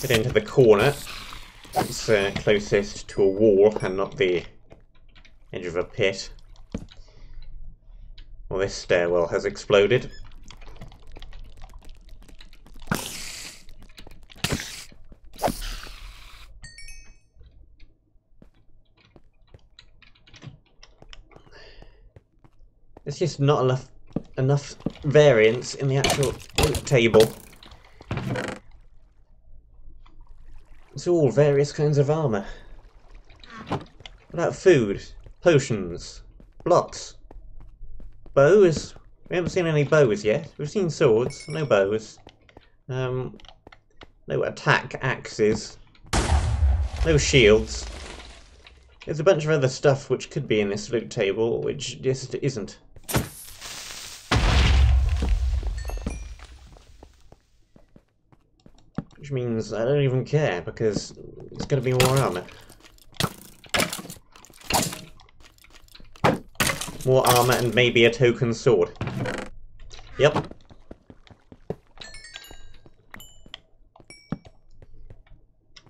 Speaker 1: Get into the corner. It's closest to a wall and not the edge of a pit. Well, this stairwell has exploded. There's just not enough variance in the actual loot table. It's all various kinds of armour. What about food? Potions? Blocks? Bows? We haven't seen any bows yet. We've seen swords, no bows. No attack axes. No shields. There's a bunch of other stuff which could be in this loot table, which just isn't. Which means I don't even care, because it's going to be more armour. More armour and maybe a token sword. Yep.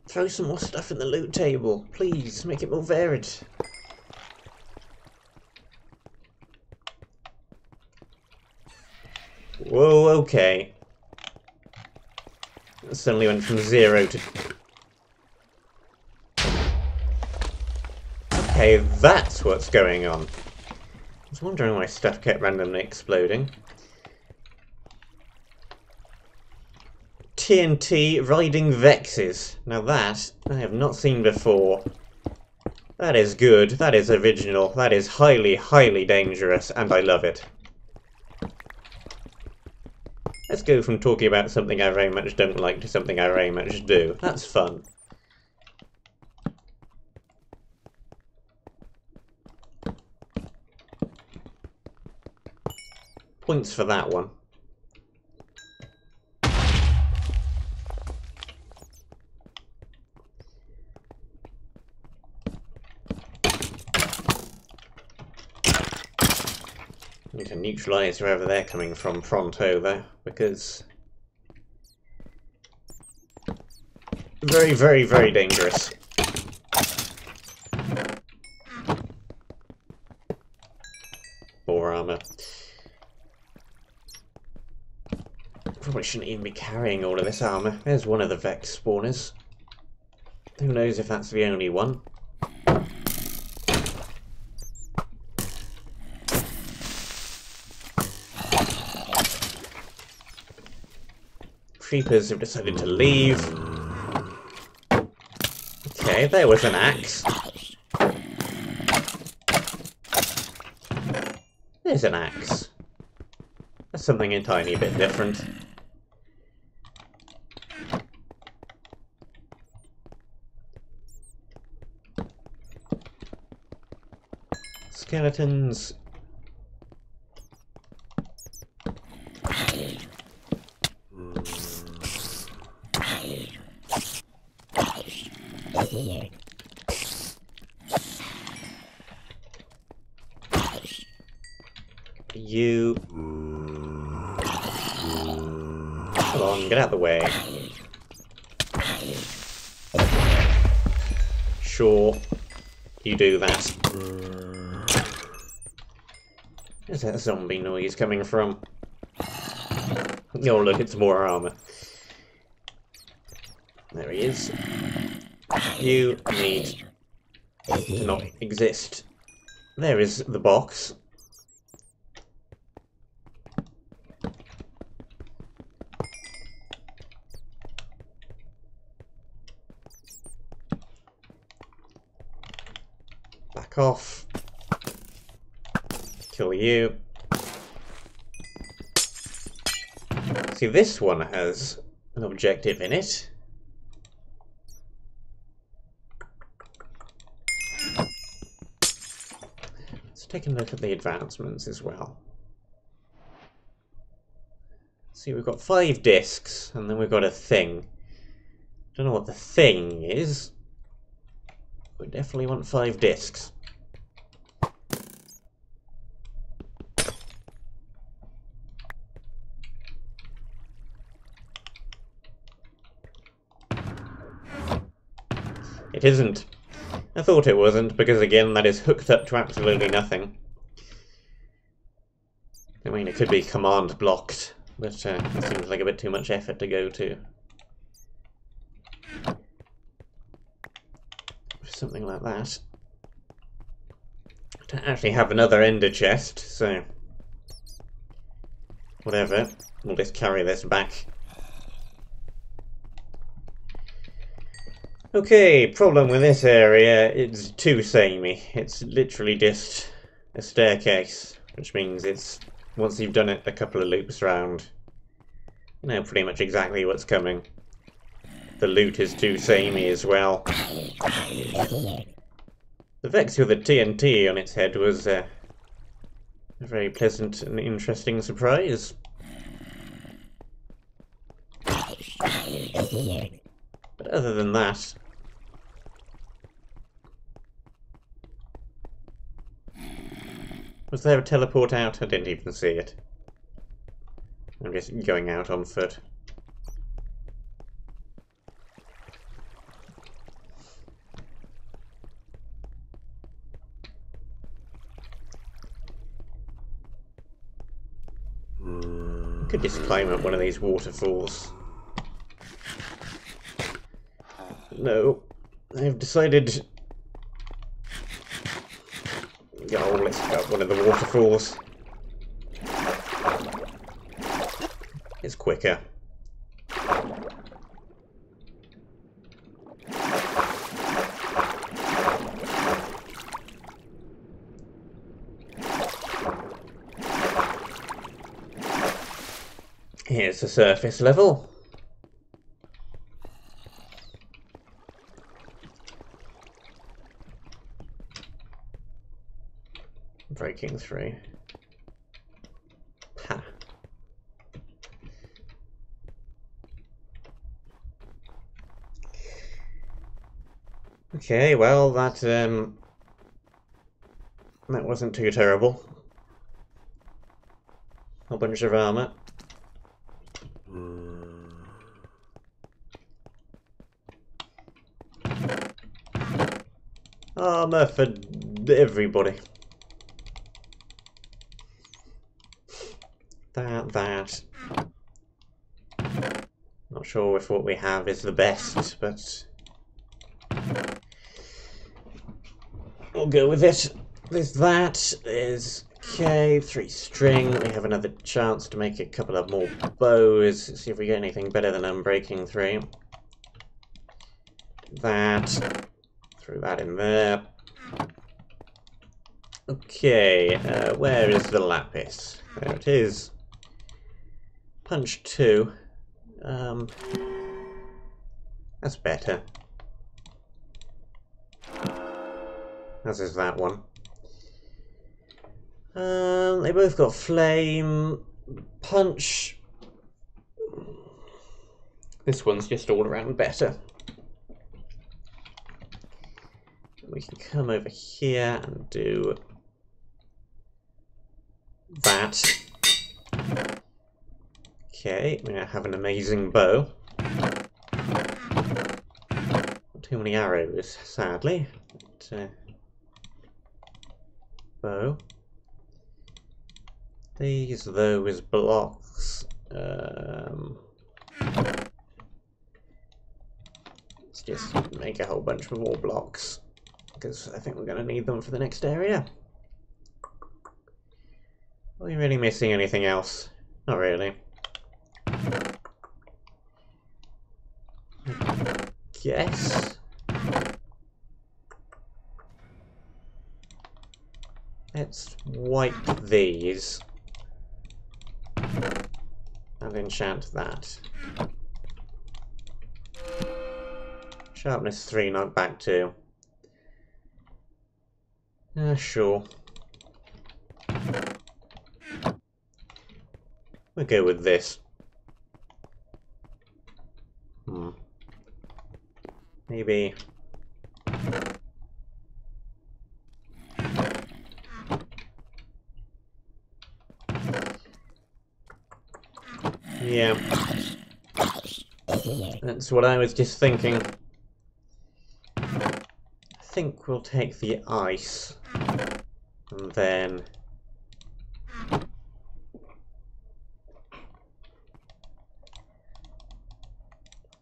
Speaker 1: Throw some more stuff in the loot table, please, make it more varied. Whoa, okay. It suddenly went from 0 to... Okay, that's what's going on. I was wondering why stuff kept randomly exploding. TNT riding Vexes. Now that I have not seen before. That is good, that is original, that is highly, highly dangerous, and I love it. Let's go from talking about something I very much don't like to something I very much do. That's fun. Points for that one. Need to neutralise wherever they're coming from pronto there, because very, very, very dangerous. More armour. Probably shouldn't even be carrying all of this armour. There's one of the Vex spawners. Who knows if that's the only one. Creepers have decided to leave. Okay, there was an axe. There's an axe. That's something a tiny bit different. Skeletons. You... Come on, get out of the way. Sure, you do that. Where's that zombie noise coming from? Oh look, it's more armour. There he is. You need to not exist. There is the box. Back off. Kill you. See, this one has an objective in it. Let's take a look at the advancements as well. See, we've got 5 discs, and then we've got a thing. Don't know what the thing is. We definitely want 5 discs. It isn't. I thought it wasn't, because again, that is hooked up to absolutely nothing. I mean, it could be command blocked, but it seems like a bit too much effort to go to. Something like that. I don't actually have another ender chest, so whatever. We'll just carry this back. Okay, problem with this area, it's too samey. It's literally just a staircase, which means it's, once you've done it a couple of loops round, you know pretty much exactly what's coming. The loot is too samey as well. The Vex with the TNT on its head was a very pleasant and interesting surprise. But other than that... Was there a teleport out? I didn't even see it. I'm just going out on foot. I could just climb up one of these waterfalls. No, I've decided... Oh, let's go up one of the waterfalls. It's quicker. Here's the surface level. Breaking through. Ha. Okay, well that wasn't too terrible. A bunch of armor. Armor for everybody. That. Not sure if what we have is the best, but we'll go with it. There's that. There's okay, 3 string. We have another chance to make a couple of more bows. See if we get anything better than unbreaking 3. That. Throw that in there. Okay, where is the lapis? There it is. Punch 2. That's better. As is that one. They both got flame. Punch. This one's just all around better. We can come over here and do that. Okay, we now have an amazing bow. Not too many arrows, sadly. But, bow. Those blocks. Let's just make a whole bunch of more blocks, because I think we're going to need them for the next area. Are we really missing anything else? Not really. Yes. Let's wipe these and enchant that. Sharpness 3, knockback 2. Sure. We'll go with this. Maybe. Yeah. That's what I was just thinking. I think we'll take the ice. And then...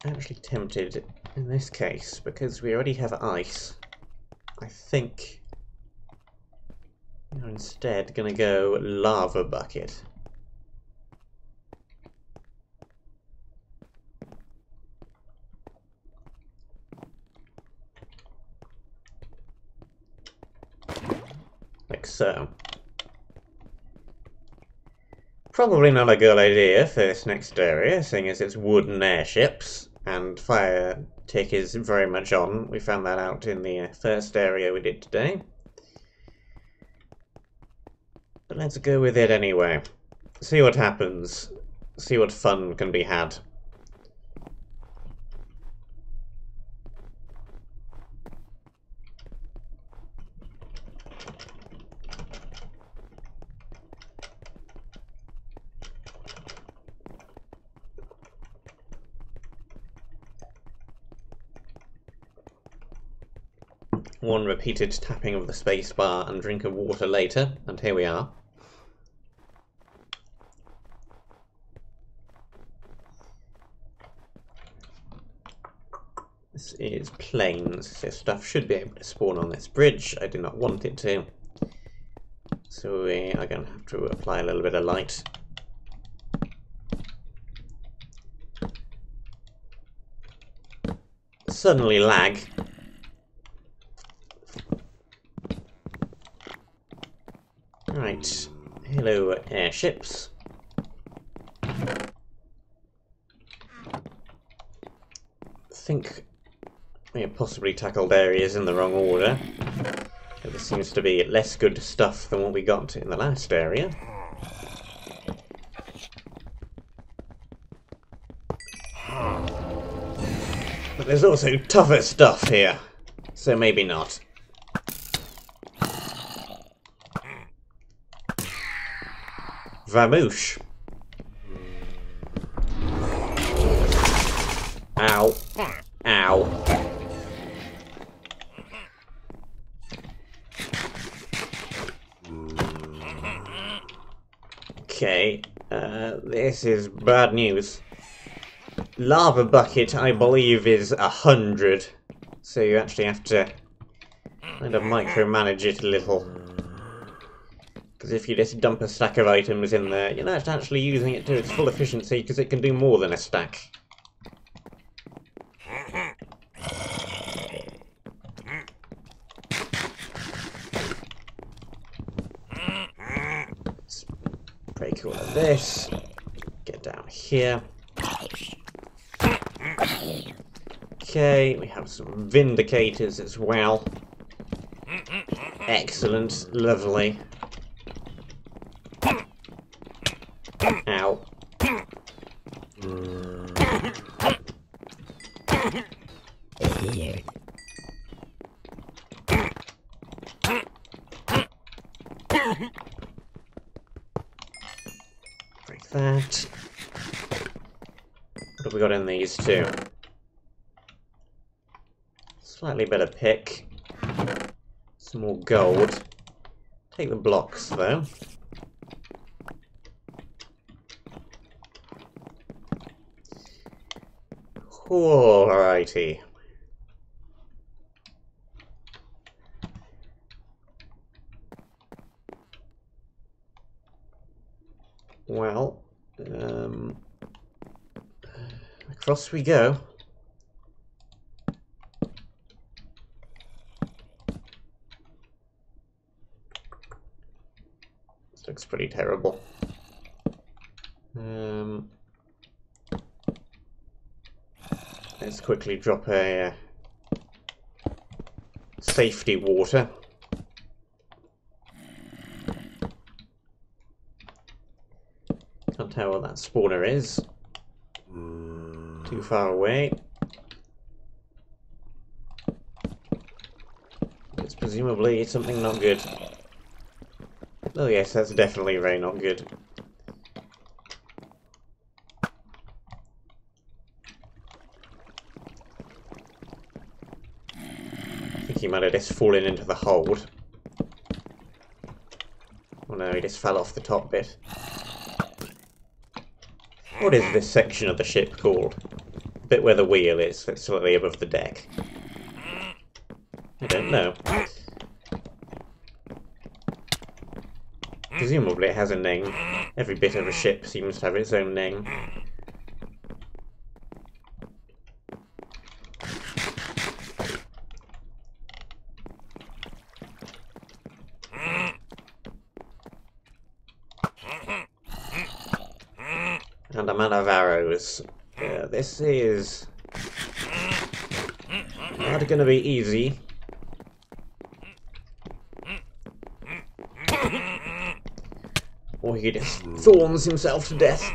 Speaker 1: actually tempted in this case, because we already have ice. I think we're instead going to go lava bucket. Like so. Probably not a good idea for this next area, seeing as it's wooden airships, and fire tick is very much on. We found that out in the first area we did today. But let's go with it anyway. See what happens. See what fun can be had. One repeated tapping of the space bar and drink of water later, and here we are. This is plains, so stuff should be able to spawn on this bridge. I do not want it to. So we are going to have to apply a little bit of light. Suddenly lag. Right, hello airships. I think we have possibly tackled areas in the wrong order. There seems to be less good stuff than what we got in the last area. But there's also tougher stuff here, so maybe not. Vamoosh. Ow. Ow. Okay, this is bad news. Lava bucket, I believe, is 100, so you actually have to kind of micromanage it a little. Because if you just dump a stack of items in there, you're not actually using it to its full efficiency, because it can do more than a stack. Let's break all of this. Get down here. Okay, we have some vindicators as well. Excellent, lovely. Ow. Break that. What have we got in these two? Slightly better pick. Some more gold. Take the blocks though. Alrighty. Well, across we go. This looks pretty terrible. Let's quickly drop a safety water. Can't tell what that spawner is. Too far away. It's presumably something not good. Oh yes, that's definitely very not good. I think he might have just fallen into the hold. Oh no, he just fell off the top bit. What is this section of the ship called? The bit where the wheel is, that's slightly above the deck. I don't know. Presumably it has a name. Every bit of a ship seems to have its own name. And I'm out of arrows. This is not going to be easy. Or he just thorns himself to death.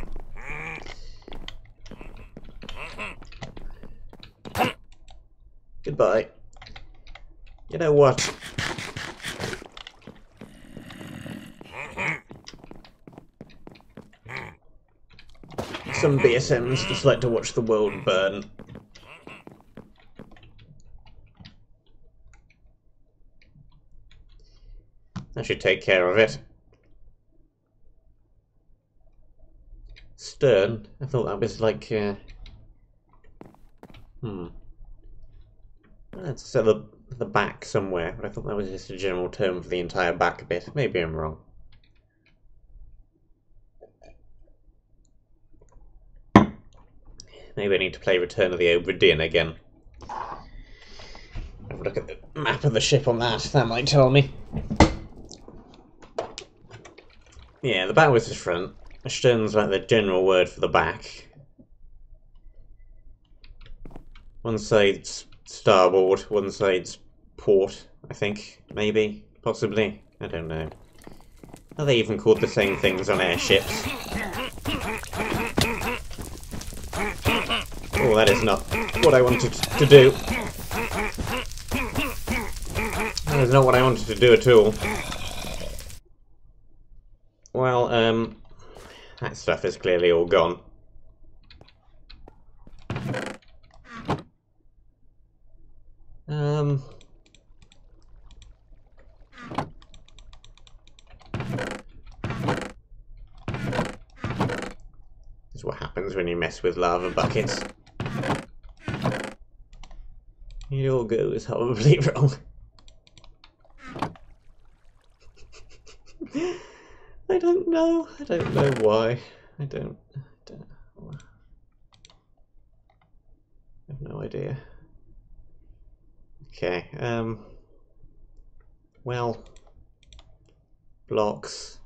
Speaker 1: Goodbye. You know what? Some BSMs just like to watch the world burn. I should take care of it. Stern? I thought that was like, That's at the back somewhere, but I thought that was just a general term for the entire back bit. Maybe I'm wrong. Maybe I need to play Return of the Obra Dinn again. Have a look at the map of the ship on that. That might tell me. Yeah, the back was the front. Stern's like the general word for the back. One side's starboard, one side's port, I think. Maybe. Possibly. I don't know. Are they even called the same things on airships? Oh, that is not what I wanted to do. That is not what I wanted to do at all. Well, that stuff is clearly all gone. This is what happens when you mess with lava buckets. It all goes horribly wrong. I don't know why. I have no idea. Okay, well, blocks,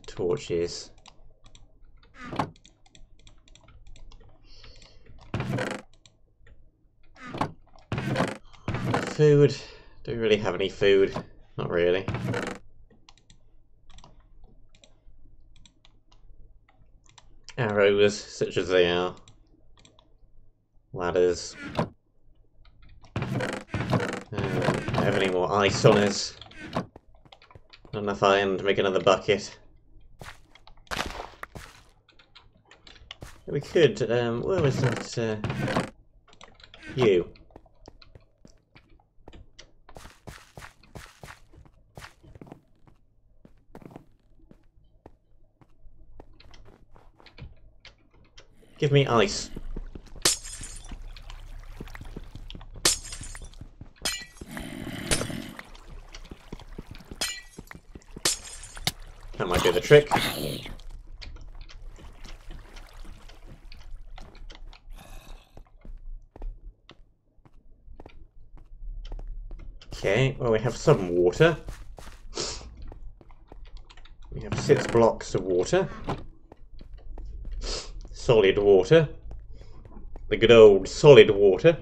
Speaker 1: torches. Food. Do we really have any food? Not really. Arrows, such as they are. Ladders. Don't have any more ice on us. Not enough iron to make another bucket. We could, where was that, you? Give me ice. That might do the trick. Okay, well we have some water. We have 6 blocks of water. Solid water. The good old solid water.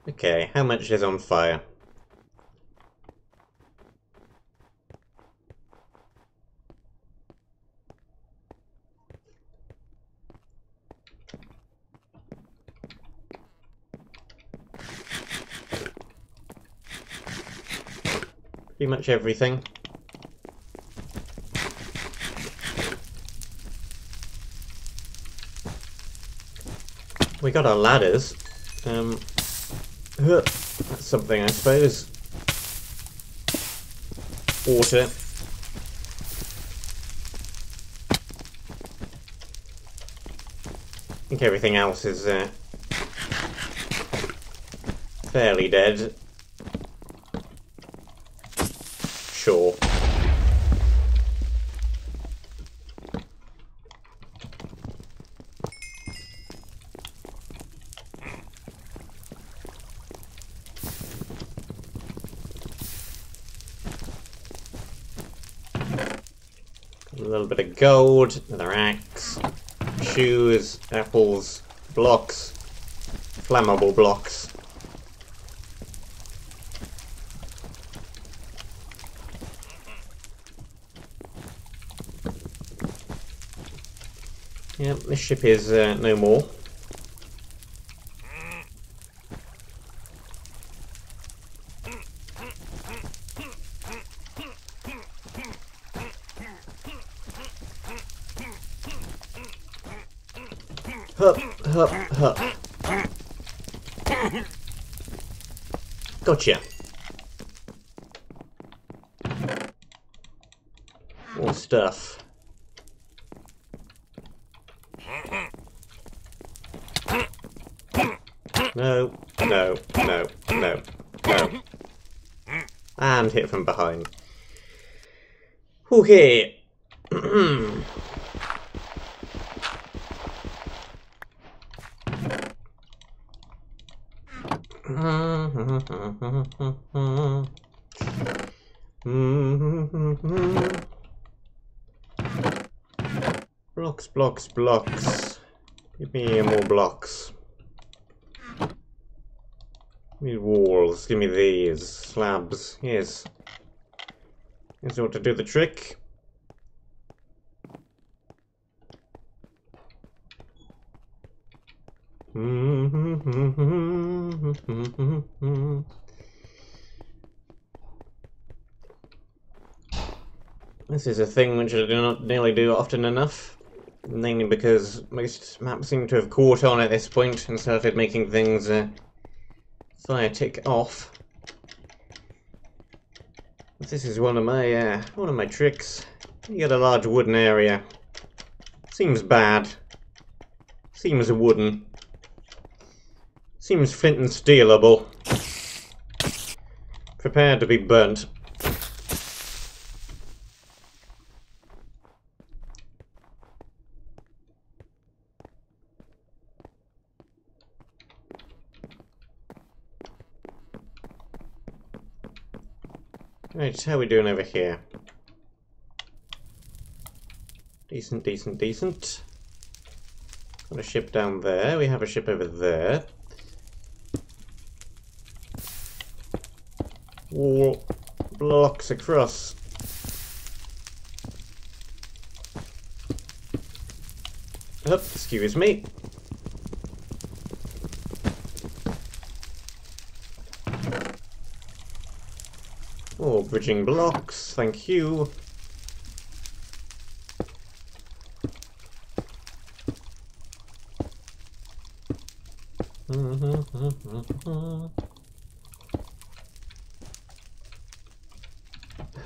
Speaker 1: Okay, how much is on fire? Pretty much everything. We got our ladders. That's something, I suppose. Water. I think everything else is fairly dead. Sure. A little bit of gold, another axe, shoes, apples, blocks, flammable blocks. Yep, this ship is no more. Hup, hup, hup. Gotcha. More stuff. No, no, no, no, no. And hit from behind. Okay. Blocks, blocks, blocks. Give me more blocks. Need walls. Give me these. Slabs. Yes. This ought to do the trick. This is a thing which I do not nearly do often enough, mainly because most maps seem to have caught on at this point and started making things fire tick off. This is one of my tricks. You get a large wooden area. Seems bad. Seems wooden. Seems flint and steelable. Prepared to be burnt. Right, how are we doing over here? Decent, decent, decent. Got a ship down there. We have a ship over there. Wall blocks across. Oh, excuse me. Oh, bridging blocks, thank you.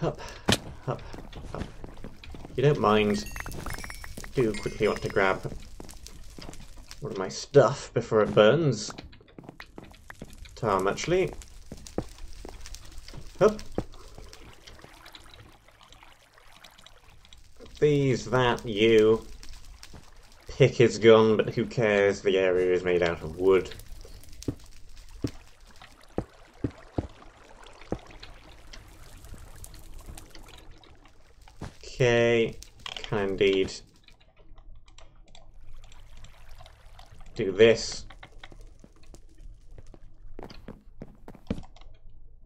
Speaker 1: Up, up, up. You don't mind. I do quickly want to grab one of my stuff before it burns. Tom, actually. Up. These, that, you. Pick is gone, but who cares? The area is made out of wood. Okay, can indeed do this.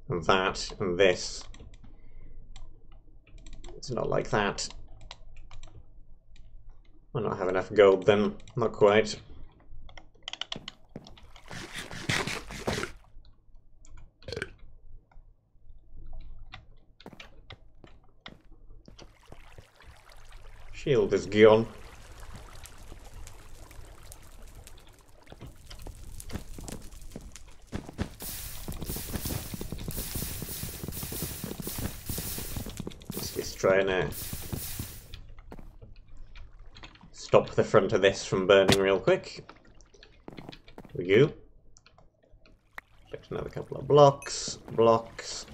Speaker 1: And that, and this. It's not like that. I not have enough gold then. Not quite. Shield is gone. Let's just try and stop the front of this from burning real quick. Here we go. Collect another couple of blocks. Blocks.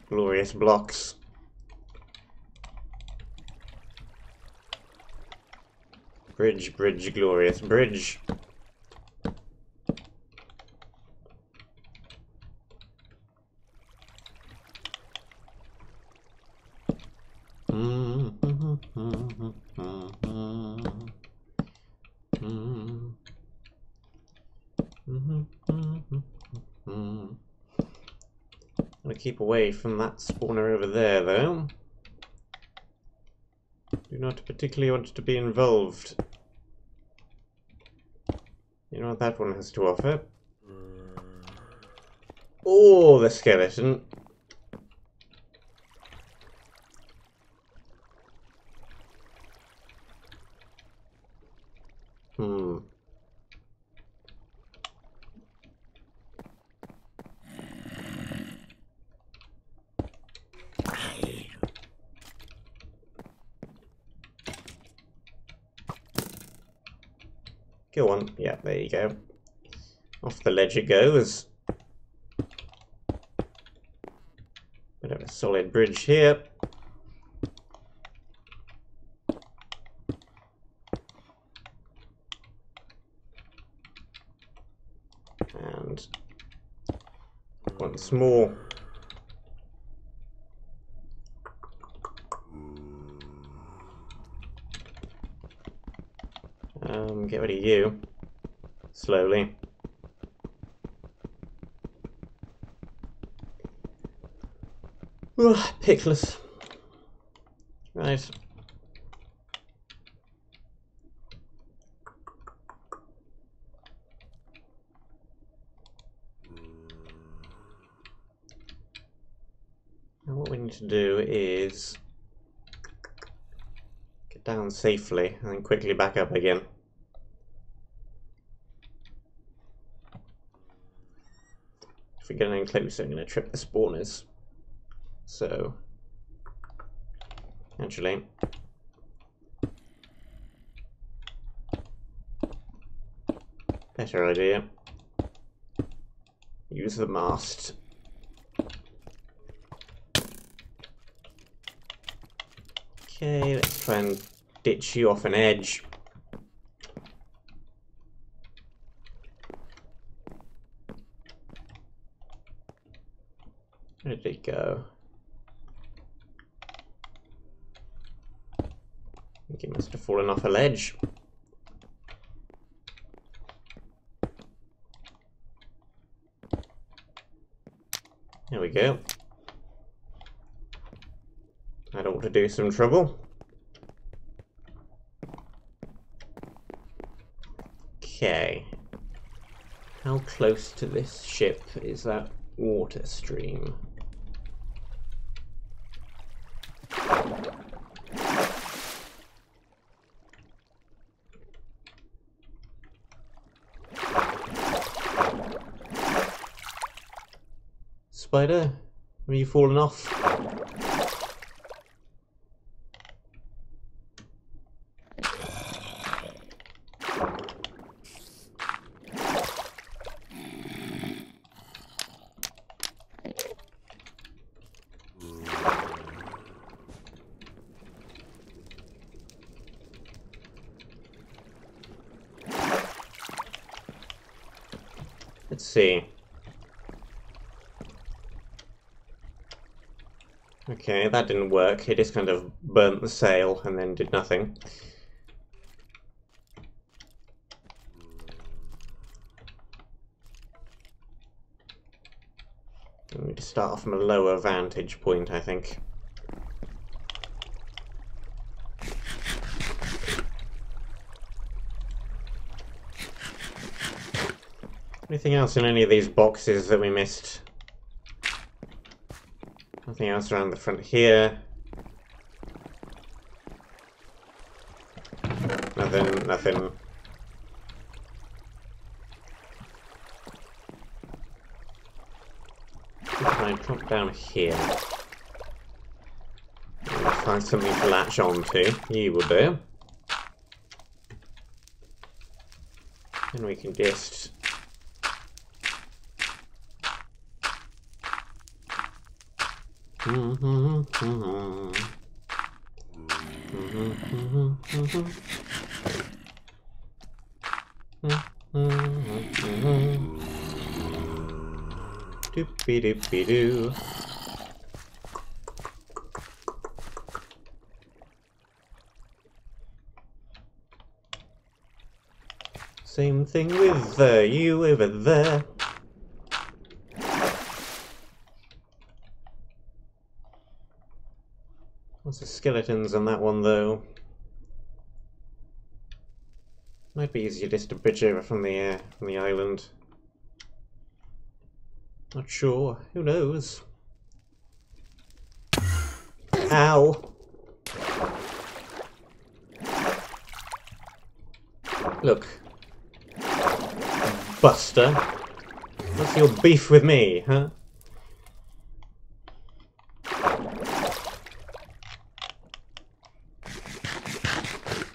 Speaker 1: Glorious blocks. Bridge, bridge, glorious bridge. I'm gonna keep away from that spawner over there, though. Do not particularly want to be involved. You know what that one has to offer? Oh, the skeleton. Go on. Yeah, there you go. Off the ledge it goes. Bit of a solid bridge here. And once more. Get rid of you. Slowly. Ugh, pickless. Right. Now what we need to do is get down safely and then quickly back up again. If we get any closer, I'm going to trip the spawners. So, actually, better idea. Use the mast. Okay, let's try and ditch you off an edge. Where did it go? I think it must have fallen off a ledge. There we go. I don't want to do some trouble. Okay. How close to this ship is that water stream? Spider, have you fallen off? Let's see. Okay, that didn't work. It just kind of burnt the sail and then did nothing. We need to start off from a lower vantage point, I think. Anything else in any of these boxes that we missed? Nothing else around the front here. Nothing. Can I drop down here? Find something to latch onto. You will do. And we can just... Doopy-doopy-doo. Same thing with you over there. Lots of skeletons on that one, though. Might be easier just to bridge over from the island. Not sure. Who knows? Ow! Look. Buster. What's your beef with me, huh?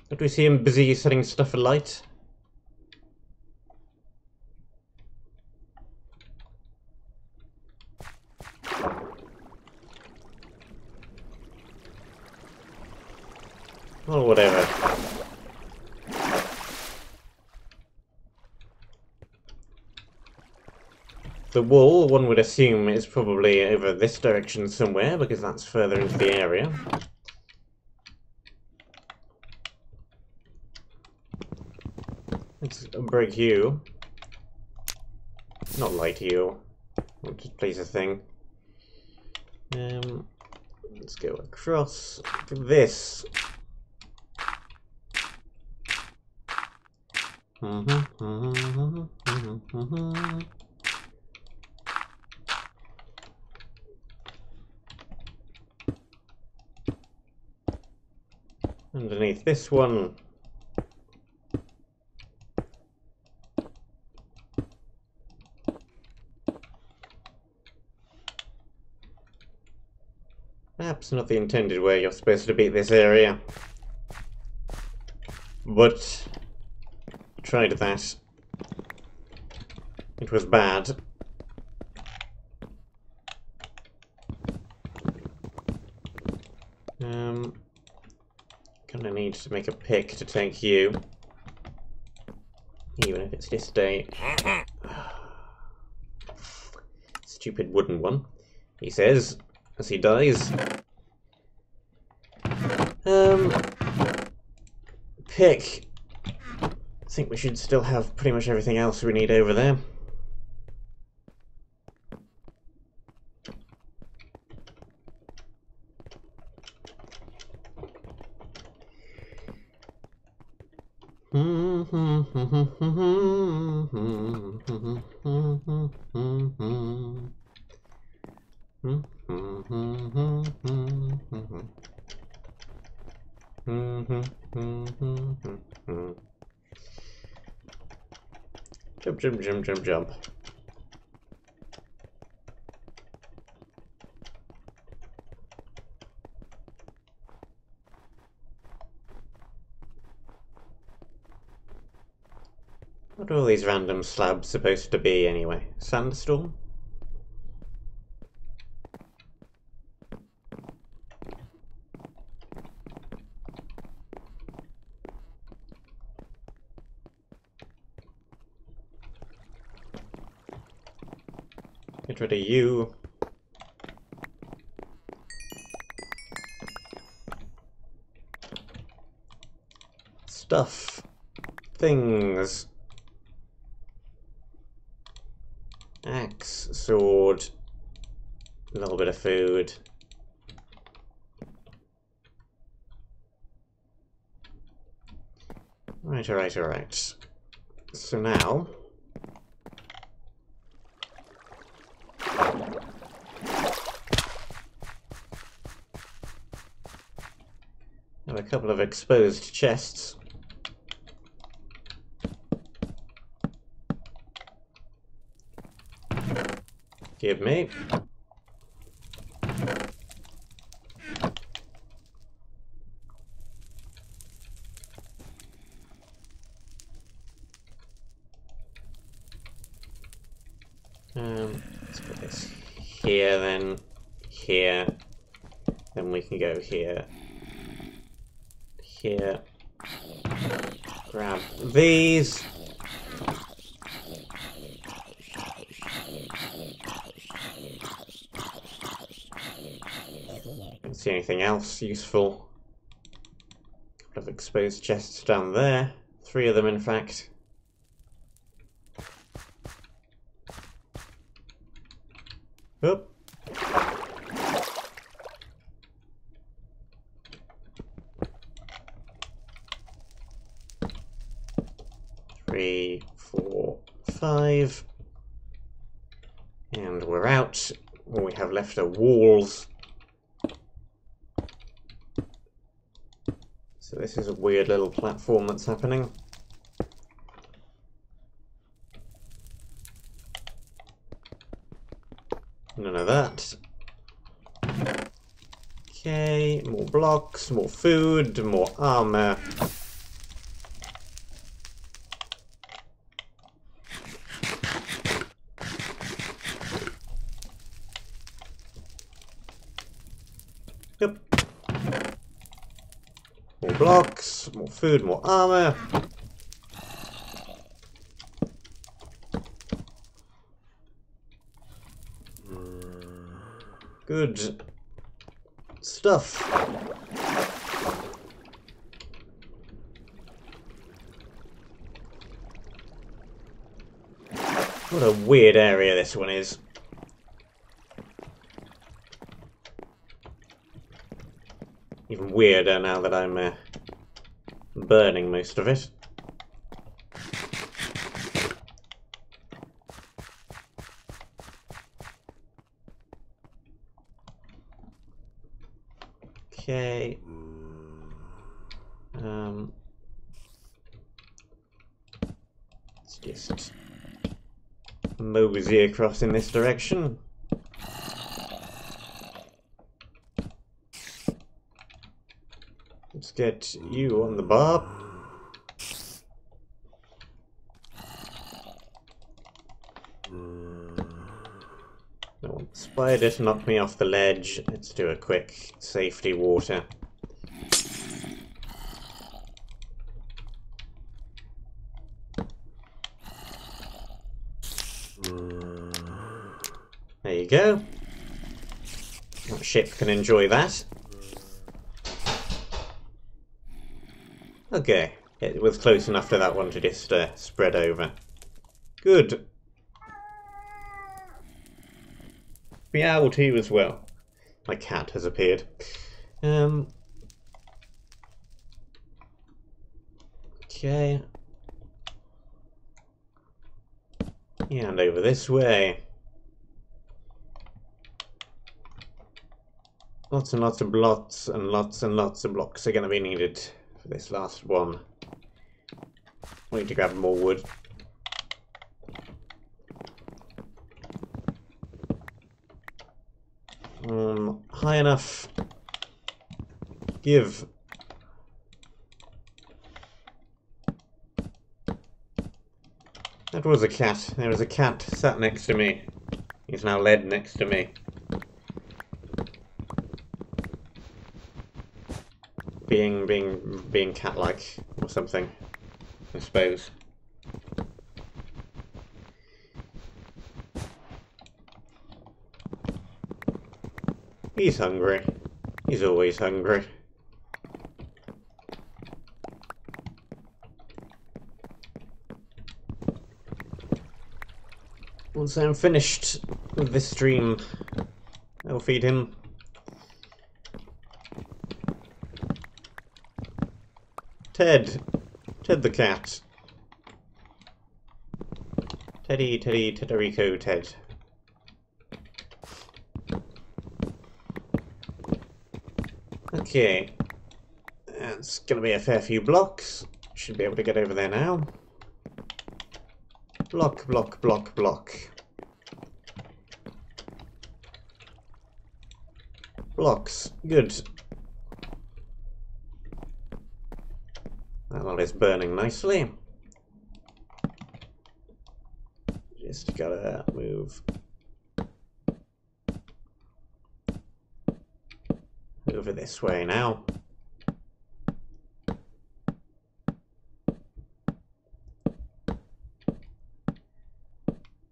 Speaker 1: Don't we see him busy setting stuff alight? Or whatever. The wall, one would assume, is probably over this direction somewhere, because that's further into the area. Let's break you. Not light you. I'll just place a thing. Let's go across this. Underneath this one. Perhaps not the intended way you're supposed to beat this area. But tried that. It was bad. Kinda need to make a pick to take you. Even if it's just a stupid wooden one, he says, as he dies. Pick. I think we should still have pretty much everything else we need over there. Jump, jump, jump, jump, jump. What are all these random slabs supposed to be anyway? Sandstorm? Get rid of you. stuff. Things. Axe, sword, a little bit of food. Right, alright, alright. So now... have a couple of exposed chests. Give me. Let's put this here, then here. Then we can go here. Here. Grab these. Don't see anything else useful. Couple of exposed chests down there. 3 of them, in fact. Oop. Three, 4, 5. And we're out. All we have left are walls. So this is a weird little platform that's happening. None of that. Okay, more blocks, more food, more armor. Yep. More blocks, more food, more armor. Good stuff. What a weird area this one is. Even weirder now that I'm burning most of it. Okay. Let's just mosey across in this direction. Let's get you on the bar. Don't want the spider to knock me off the ledge. Let's do a quick safety water. There you go. That ship can enjoy that. Okay, it was close enough to that one to just spread over. Good. Meow to you as well. My cat has appeared. Okay. And over this way. Lots and lots of blocks and lots of blocks are going to be needed for this last one. We need to grab more wood. High enough. Give. That was a cat. There was a cat sat next to me. He's now led next to me. Being cat-like or something, I suppose. He's hungry. He's always hungry. once I'm finished with this stream, I'll feed him. Ted! Ted the cat. Teddy, Tederico, Ted. Okay. It's gonna be a fair few blocks. Should be able to get over there now. Block, block, block, block. Blocks. Good. That lot is burning nicely. Just gotta move over this way now.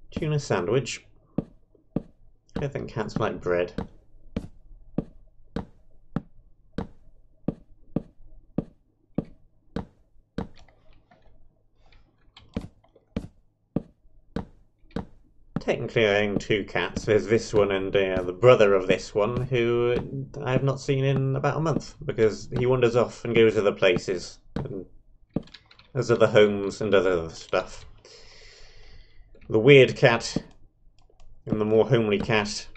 Speaker 1: Tuna sandwich. I think cats like bread. Technically I own two cats. There's this one and the brother of this one, who I have not seen in about a month, because he wanders off and goes other places, and has other homes and other stuff. The weird cat and the more homely cat.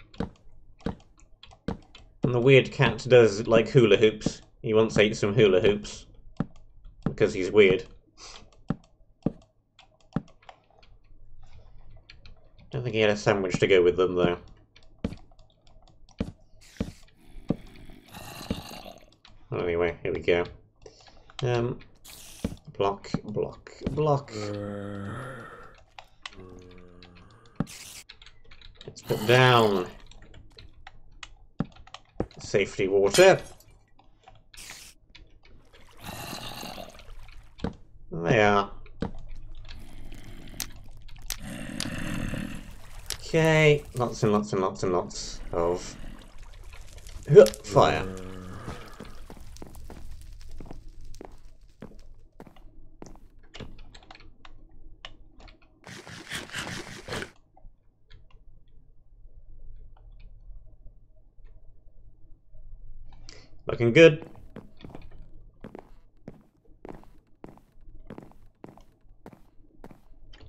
Speaker 1: And the weird cat does like hula hoops. He once ate some hula hoops because he's weird. Don't think he had a sandwich to go with them though. Well, anyway, here we go. Block, block, block. Let's put down safety water. There they are. Okay, lots and lots and lots and lots of fire. Looking good.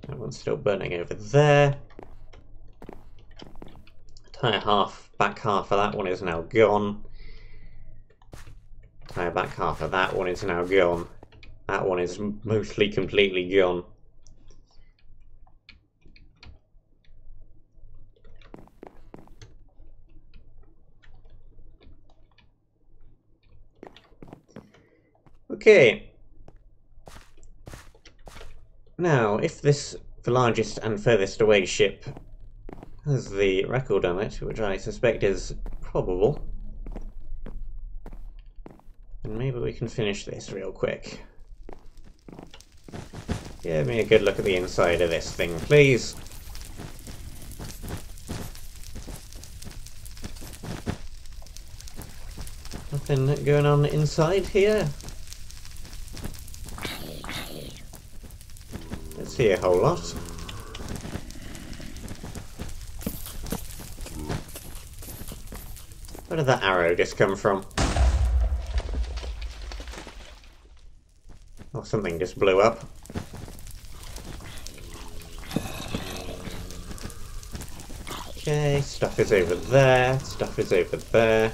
Speaker 1: That one's still burning over there. Entire back half of that one is now gone. Entire back half of that one is now gone. That one is mostly completely gone. Okay. Now, if the largest and furthest away ship has the record on it, which I suspect is probable, and maybe we can finish this real quick. Give me a good look at the inside of this thing, please. Nothing going on inside here. Let's see a whole lot. Where did that arrow just come from? Oh, something just blew up. Okay, stuff is over there, stuff is over there.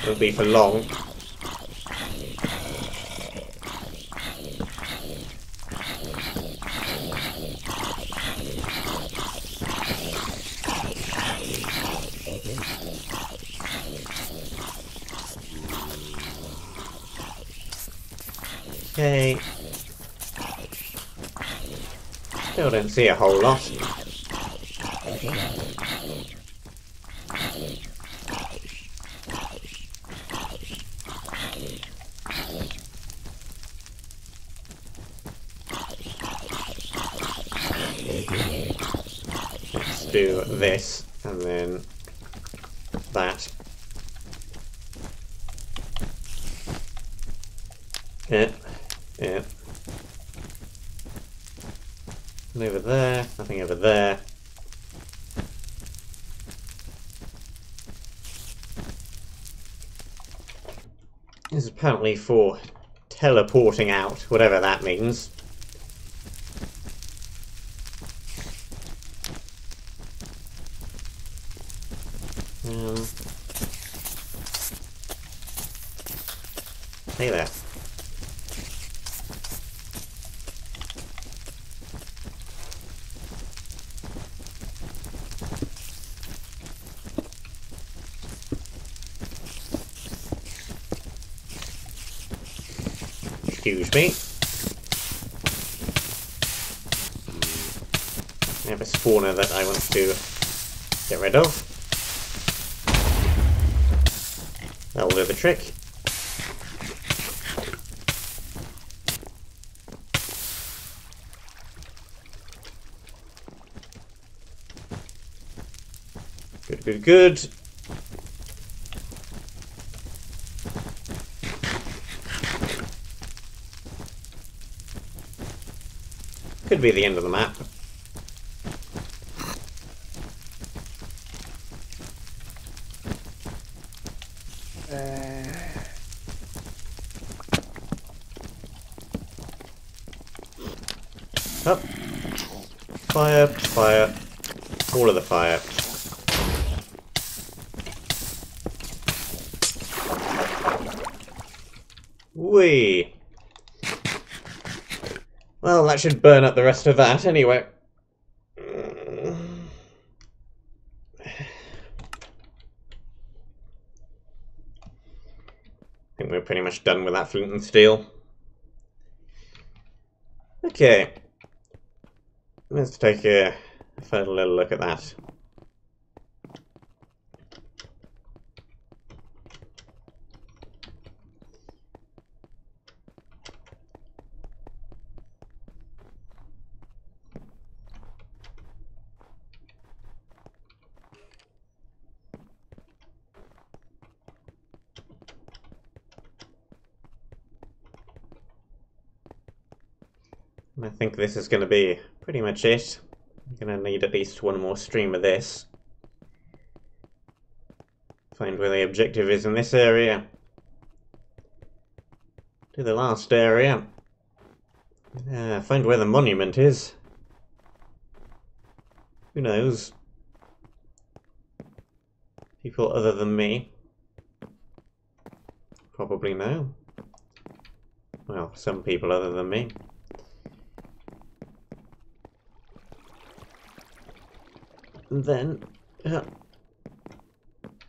Speaker 1: Won't be for long. Okay. Still don't see a whole lot. Let's do this and then that. Yeah. Nothing over there, nothing over there. This is apparently for teleporting out, whatever that means. Hey there. Excuse me. I have a spawner that I want to get rid of. That'll do the trick. Good, good, good. Could be the end of the map. Up. Fire, fire. All of the fire. Whee! Well, that should burn up the rest of that anyway. I think we're pretty much done with that flint and steel. Okay. Let's take a further little look at that. I think this is going to be pretty much it. I'm going to need at least one more stream of this. Find where the objective is in this area. Do the last area. Find where the monument is. Who knows? People other than me probably know. Well, some people other than me. And then, I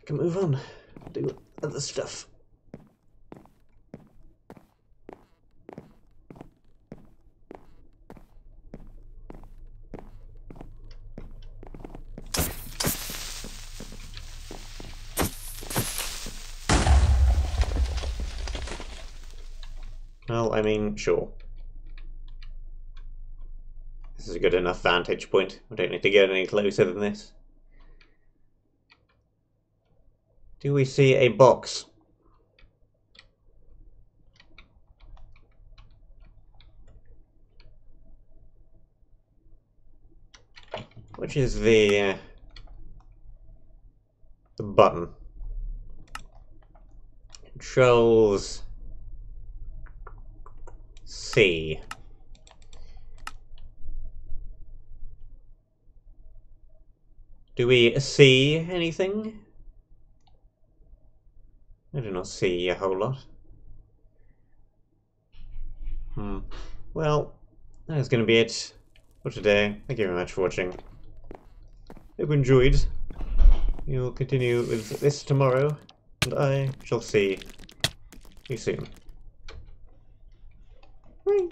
Speaker 1: can move on, do other stuff. Well, I mean, sure. This is a good enough vantage point. I don't need to get any closer than this. Do we see a box? Which is the button? Controls C. Do we see anything? I do not see a whole lot. Well, that's going to be it for today. Thank you very much for watching. Hope you enjoyed. We will continue with this tomorrow, and I shall see you soon. Bye.